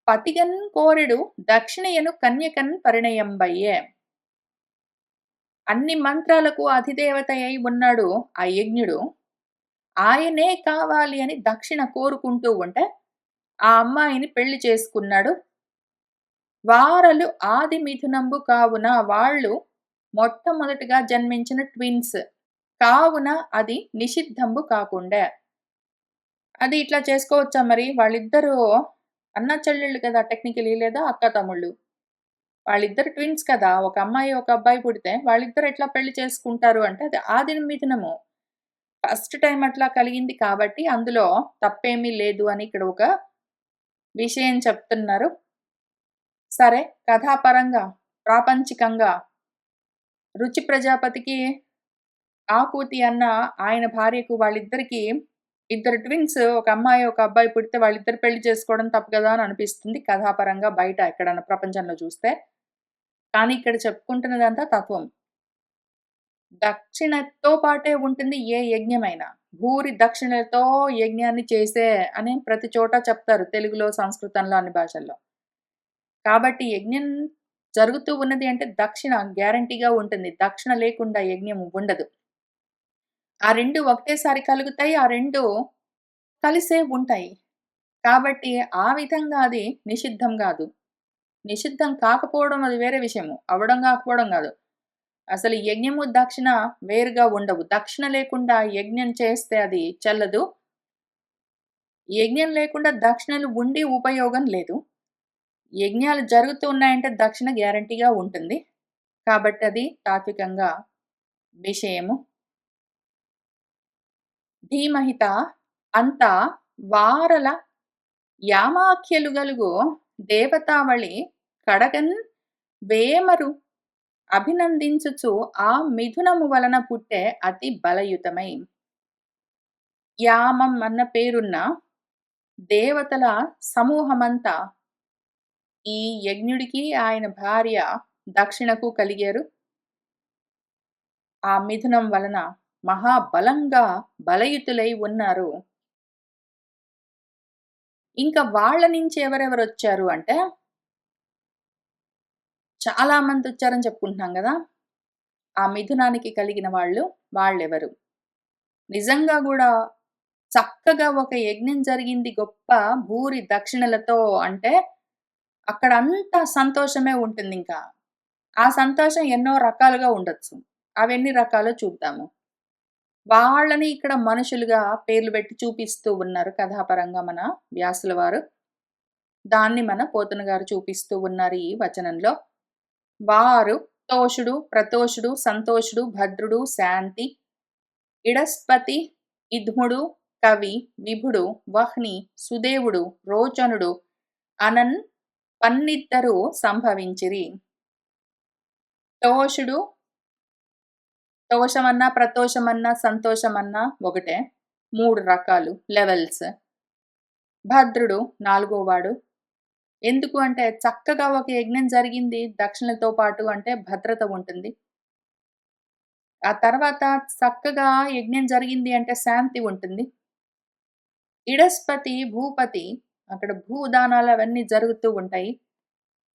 పతిగన్ కోరెడు దక్షిణయను కన్యకన్ పరిణయంబయ్యే. అన్ని మంత్రాలకు అధిదేవత అయి ఉన్నాడు ఆ యజ్ఞుడు. ఆయనే కావాలి అని దక్షిణ కోరుకుంటూ ఉంటే, ఆ అమ్మాయిని పెళ్లి చేసుకున్నాడు. వారలు ఆది మిథునంబు కావున వాళ్ళు మొట్టమొదటిగా జన్మించిన ట్విన్స్. కావున అది నిషిద్ధంబు కాకుండే. అది ఇట్లా చేసుకోవచ్చా మరి? వాళ్ళిద్దరూ అన్నా చెల్లెళ్ళు కదా టెక్నికలీ లేదా అక్క తమ్ముళ్ళు. వాళ్ళిద్దరు ట్విన్స్ కదా! ఒక అమ్మాయి, ఒక అబ్బాయి పుడితే వాళ్ళిద్దరు ఎట్లా పెళ్లి చేసుకుంటారు అంటే అది ఆది మిథునము. ఫస్ట్ టైమ్ అట్లా కలిగింది కాబట్టి అందులో తప్పేమీ లేదు అని ఇక్కడ ఒక విషయం చెప్తున్నారు. సరే కథాపరంగా, ప్రాపంచికంగా రుచి ప్రజాపతికి ఆకూతి అన్న ఆయన భార్యకు వాళ్ళిద్దరికీ ఇద్దరు ట్విన్స్ ఒక అమ్మాయి, ఒక అబ్బాయి పుడితే వాళ్ళిద్దరు పెళ్లి చేసుకోవడం తప్పు కదా అని అనిపిస్తుంది కథాపరంగా బయట ఎక్కడన్నా ప్రపంచంలో చూస్తే. కానీ ఇక్కడ చెప్పుకుంటున్నదంతా తత్వం. దక్షిణతో పాటే ఉంటుంది ఏ యజ్ఞమైనా. భూరి దక్షిణలతో యజ్ఞాన్ని చేసే అని ప్రతి చోట చెప్తారు. తెలుగులో, సంస్కృతంలో అన్ని భాషల్లో. కాబట్టి యజ్ఞం జరుగుతూ ఉన్నది అంటే దక్షిణ గ్యారంటీగా ఉంటుంది. దక్షిణ లేకుండా యజ్ఞం ఉండదు. ఆ 2 ఒకటేసారి కలుగుతాయి. ఆ 2 కలిసే ఉంటాయి. కాబట్టి ఆ విధంగా అది నిషిద్ధం గాదు. నిషిద్ధం కాకపోవడం అది వేరే విషయము. అవ్వడం కాకపోవడం గాదు. అసలు యజ్ఞము, దక్షిణ వేరుగా ఉండవు. దక్షిణ లేకుండా యజ్ఞం చేస్తే అది చెల్లదు. యజ్ఞం లేకుండా దక్షిణలు ఉండి ఉపయోగం లేదు. యజ్ఞాలు జరుగుతూ ఉన్నాయంటే దక్షిణ గ్యారంటీగా ఉంటుంది. కాబట్టి అది తాత్వికంగా విషయము. ధీమహిత అంత వారల యామాఖ్యలుగలుగు దేవతావళి కడగన్ వేమరు అభినందించుచు ఆ మిథునము వలన పుట్టే అతి బలయుతమై. యామం అన్న పేరున్న దేవతల సమూహమంతా ఈ యజ్ఞుడికి ఆయన భార్య దక్షిణకు కలిగారు. ఆ మిథునం వలన మహాబలంగా బలయుతులై ఉన్నారు. ఇంకా వాళ్ళ నుంచి ఎవరెవరొచ్చారు అంటే, చాలా మందొచ్చారని చెప్పుకుంటున్నాం గదా! ఆ మిథునానికి కలిగిన వాళ్ళెవరు? నిజంగా గూడా చక్కగా ఒక యజ్ఞం జరిగింది గొప్ప భూరి దక్షిణలతో అంటే, అక్కడంతా సంతోషమే ఉంటుందింకా. ఆ సంతోషం ఎన్నో రకాలుగా ఉండొచ్చు. అవెన్ని రకాలో చూద్దాము. వాళ్ళని ఇక్కడ మనుషులుగా పేర్లు పెట్టి చూపిస్తూ ఉన్నారు కథాపరంగా మన వ్యాసుల వారు. దాన్ని మన పోతన గారు చూపిస్తూ ఉన్నారు ఈ వచనంలో. వారు తోషుడు, ప్రతోషుడు, సంతోషుడు, భద్రుడు, శాంతి, ఇడస్పతి, ఇద్ముడు, కవి, విభుడు, వహ్ని, సుదేవుడు, రోచనుడు అనన్ పన్నిద్దరు సంభవించిరి. తోషుడు, తోషమన్నా, ప్రతోషమన్నా, సంతోషమన్నా ఒకటే. 3 రకాలు లెవెల్స్. భద్రుడు నాలుగోవాడు. ఎందుకు అంటే చక్కగా ఒక యజ్ఞం జరిగింది దక్షిణతో పాటు అంటే భద్రత ఉంటుంది. ఆ తర్వాత చక్కగా యజ్ఞం జరిగింది అంటే శాంతి ఉంటుంది. ఇడస్పతి, భూపతి అక్కడ భూదానాలు అవన్నీ జరుగుతూ ఉంటాయి.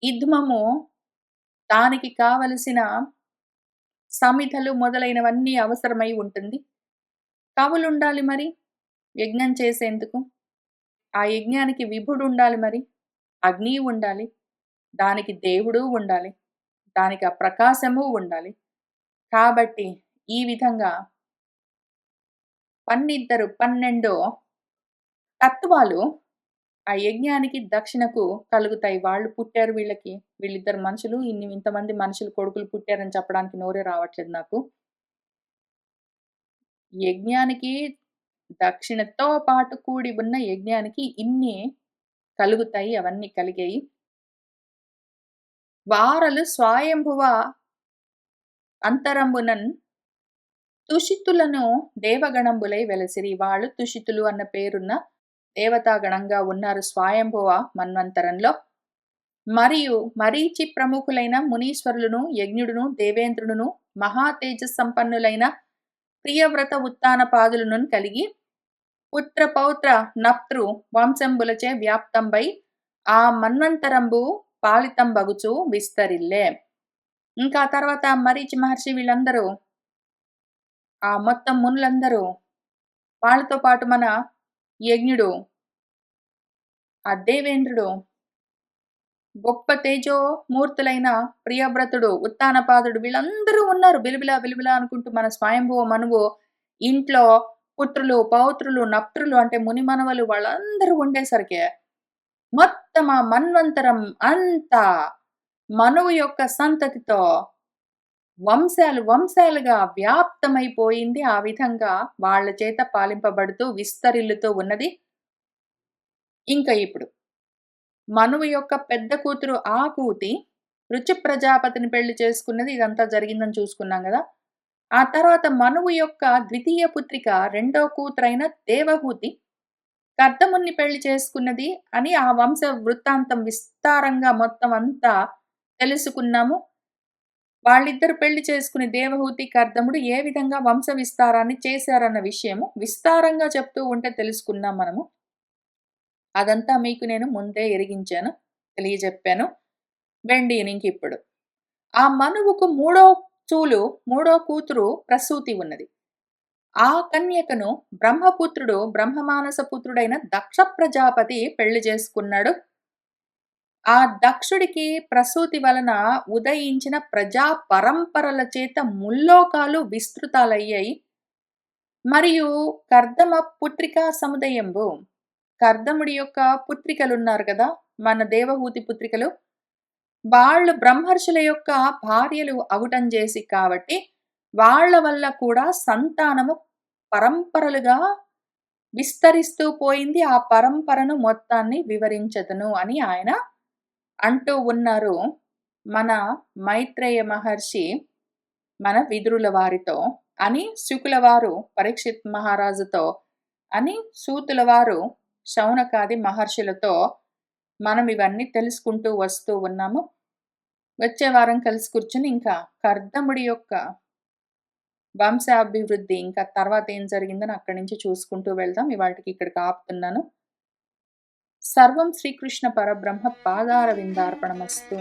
ఇద్మము దానికి కావలసిన సమిధలు మొదలైనవన్నీ అవసరమై ఉంటుంది. కవులుండాలి మరి యజ్ఞం చేసేందుకు. ఆ యజ్ఞానికి విభుడుండాలి మరి. అగ్ని ఉండాలి. దానికి దేవుడు ఉండాలి. దానికి ఆ ప్రకాశము ఉండాలి. కాబట్టి ఈ విధంగా 12 తత్వాలు ఆ యజ్ఞానికి దక్షిణకు కలుగుతాయి. వాళ్ళు పుట్టారు వీళ్ళకి. వీళ్ళిద్దరు మనుషులు ఇంతమంది మనుషులు కొడుకులు పుట్టారని చెప్పడానికి నోరే రావట్లేదు నాకు. యజ్ఞానికి దక్షిణతో పాటు కూడి ఉన్న యజ్ఞానికి ఇన్ని కలుగుతాయి. అవన్నీ కలిగాయి. వారలు స్వయంభువ అంతరంబునన్ తుషితులను దేవగణంబులై వెలసిరి. వాళ్ళు తుషితులు అన్న పేరున్న దేవతాగణంగా ఉన్నారు స్వయంభువ మన్వంతరంలో. మరియు మరీచి ప్రముఖులైన మునీశ్వరులను, యజ్ఞుడును, దేవేంద్రుడును, మహా తేజస్సంపన్నులైన ప్రియవ్రత ఉత్తానపాదులను కలిగి పుత్ర పౌత్ర నప్తృ వంశంబులచే వ్యాప్తంబై ఆ మన్వంతరంబు పాలితంబగుచు విస్తరిల్లే. ఇంకా తర్వాత మరీచి మహర్షి వీళ్ళందరూ ఆ మొత్తం మునులందరూ వాళ్ళతో పాటు మన యజ్ఞుడు, ఆ దేవేంద్రుడు, గొప్ప తేజోమూర్తులైన ప్రియవ్రతుడు, ఉత్తానపాదుడు వీళ్ళందరూ ఉన్నారు. బిలబిలా బిలబిలా అనుకుంటూ మన స్వయంభువ మనువు ఇంట్లో పుత్రులు, పౌత్రులు, నప్త్రులు అంటే ముని మనవలు వాళ్ళందరూ ఉండేసరికి మొత్తం ఆ మన్వంతరం అంతా మనువు యొక్క సంతతితో వంశాలు వంశాలుగా వ్యాప్తమైపోయింది. ఆ విధంగా వాళ్ళ చేత పాలింపబడుతూ విస్తరిల్లుతూ ఉన్నది. ఇంకా ఇప్పుడు మనువు యొక్క పెద్ద కూతురు ఆకూతి రుచి ప్రజాపతిని పెళ్లి చేసుకున్నది. ఇదంతా జరిగిందని చూసుకున్నాం కదా. ఆ తర్వాత మనువు యొక్క ద్వితీయ పుత్రిక రెండో కూతురైన దేవహూతి కర్దముని పెళ్లి చేసుకున్నది అని ఆ వంశ వృత్తాంతం విస్తారంగా మొత్తం అంతా తెలుసుకున్నాము. వాళ్ళిద్దరు పెళ్లి చేసుకుని దేవహూతి, కర్దముడు ఏ విధంగా వంశ విస్తారాన్ని చేశారన్న విషయము విస్తారంగా చెప్తూ ఉంటే తెలుసుకున్నాం మనము. అదంతా మీకు నేను ముందే ఎరిగించాను, తెలియజెప్పాను. వెండి ఇంకిప్పుడు ఆ మనువుకు మూడో కూతురు ప్రసూతి ఉన్నది. ఆ కన్యకను బ్రహ్మపుత్రుడు బ్రహ్మమానస పుత్రుడైన దక్ష ప్రజాపతి పెళ్లి చేసుకున్నాడు. ఆ దక్షుడికి ప్రసూతి వలన ఉదయించిన ప్రజా పరంపరల చేత ముల్లోకాలు విస్తృతాలయ్యాయి. మరియు కర్దమ పుత్రికా సముదయంబు, కర్దముడి యొక్క పుత్రికలున్నారు కదా, మన దేవహూతి పుత్రికలు, వాళ్ళు బ్రహ్మర్షుల యొక్క భార్యలు అగుటం చేసి కాబట్టి వాళ్ళ వల్ల కూడా సంతానము పరంపరలుగా విస్తరిస్తూ పోయింది. ఆ పరంపరను మొత్తాన్ని వివరించదను అని ఆయన అంటూ ఉన్నారు. మన మైత్రేయ మహర్షి మన విదురుల వారితో అని, శుకుల వారు పరీక్షిత్ మహారాజుతో అని, సూతుల వారు శౌనకాది మహర్షులతో మనం ఇవన్నీ తెలుసుకుంటూ వస్తూ ఉన్నాము. వచ్చే వారం కలిసి కూర్చుని ఇంకా కర్దముడి యొక్క వంశాభివృద్ధి ఇంకా తర్వాత ఏం జరిగిందని అక్కడి నుంచి చూసుకుంటూ వెళ్దాం. ఇవాళకి ఇక్కడికి ఆపుతున్నాను. సర్వం శ్రీకృష్ణ పరబ్రహ్మ పాదార విందార్పణమస్తు.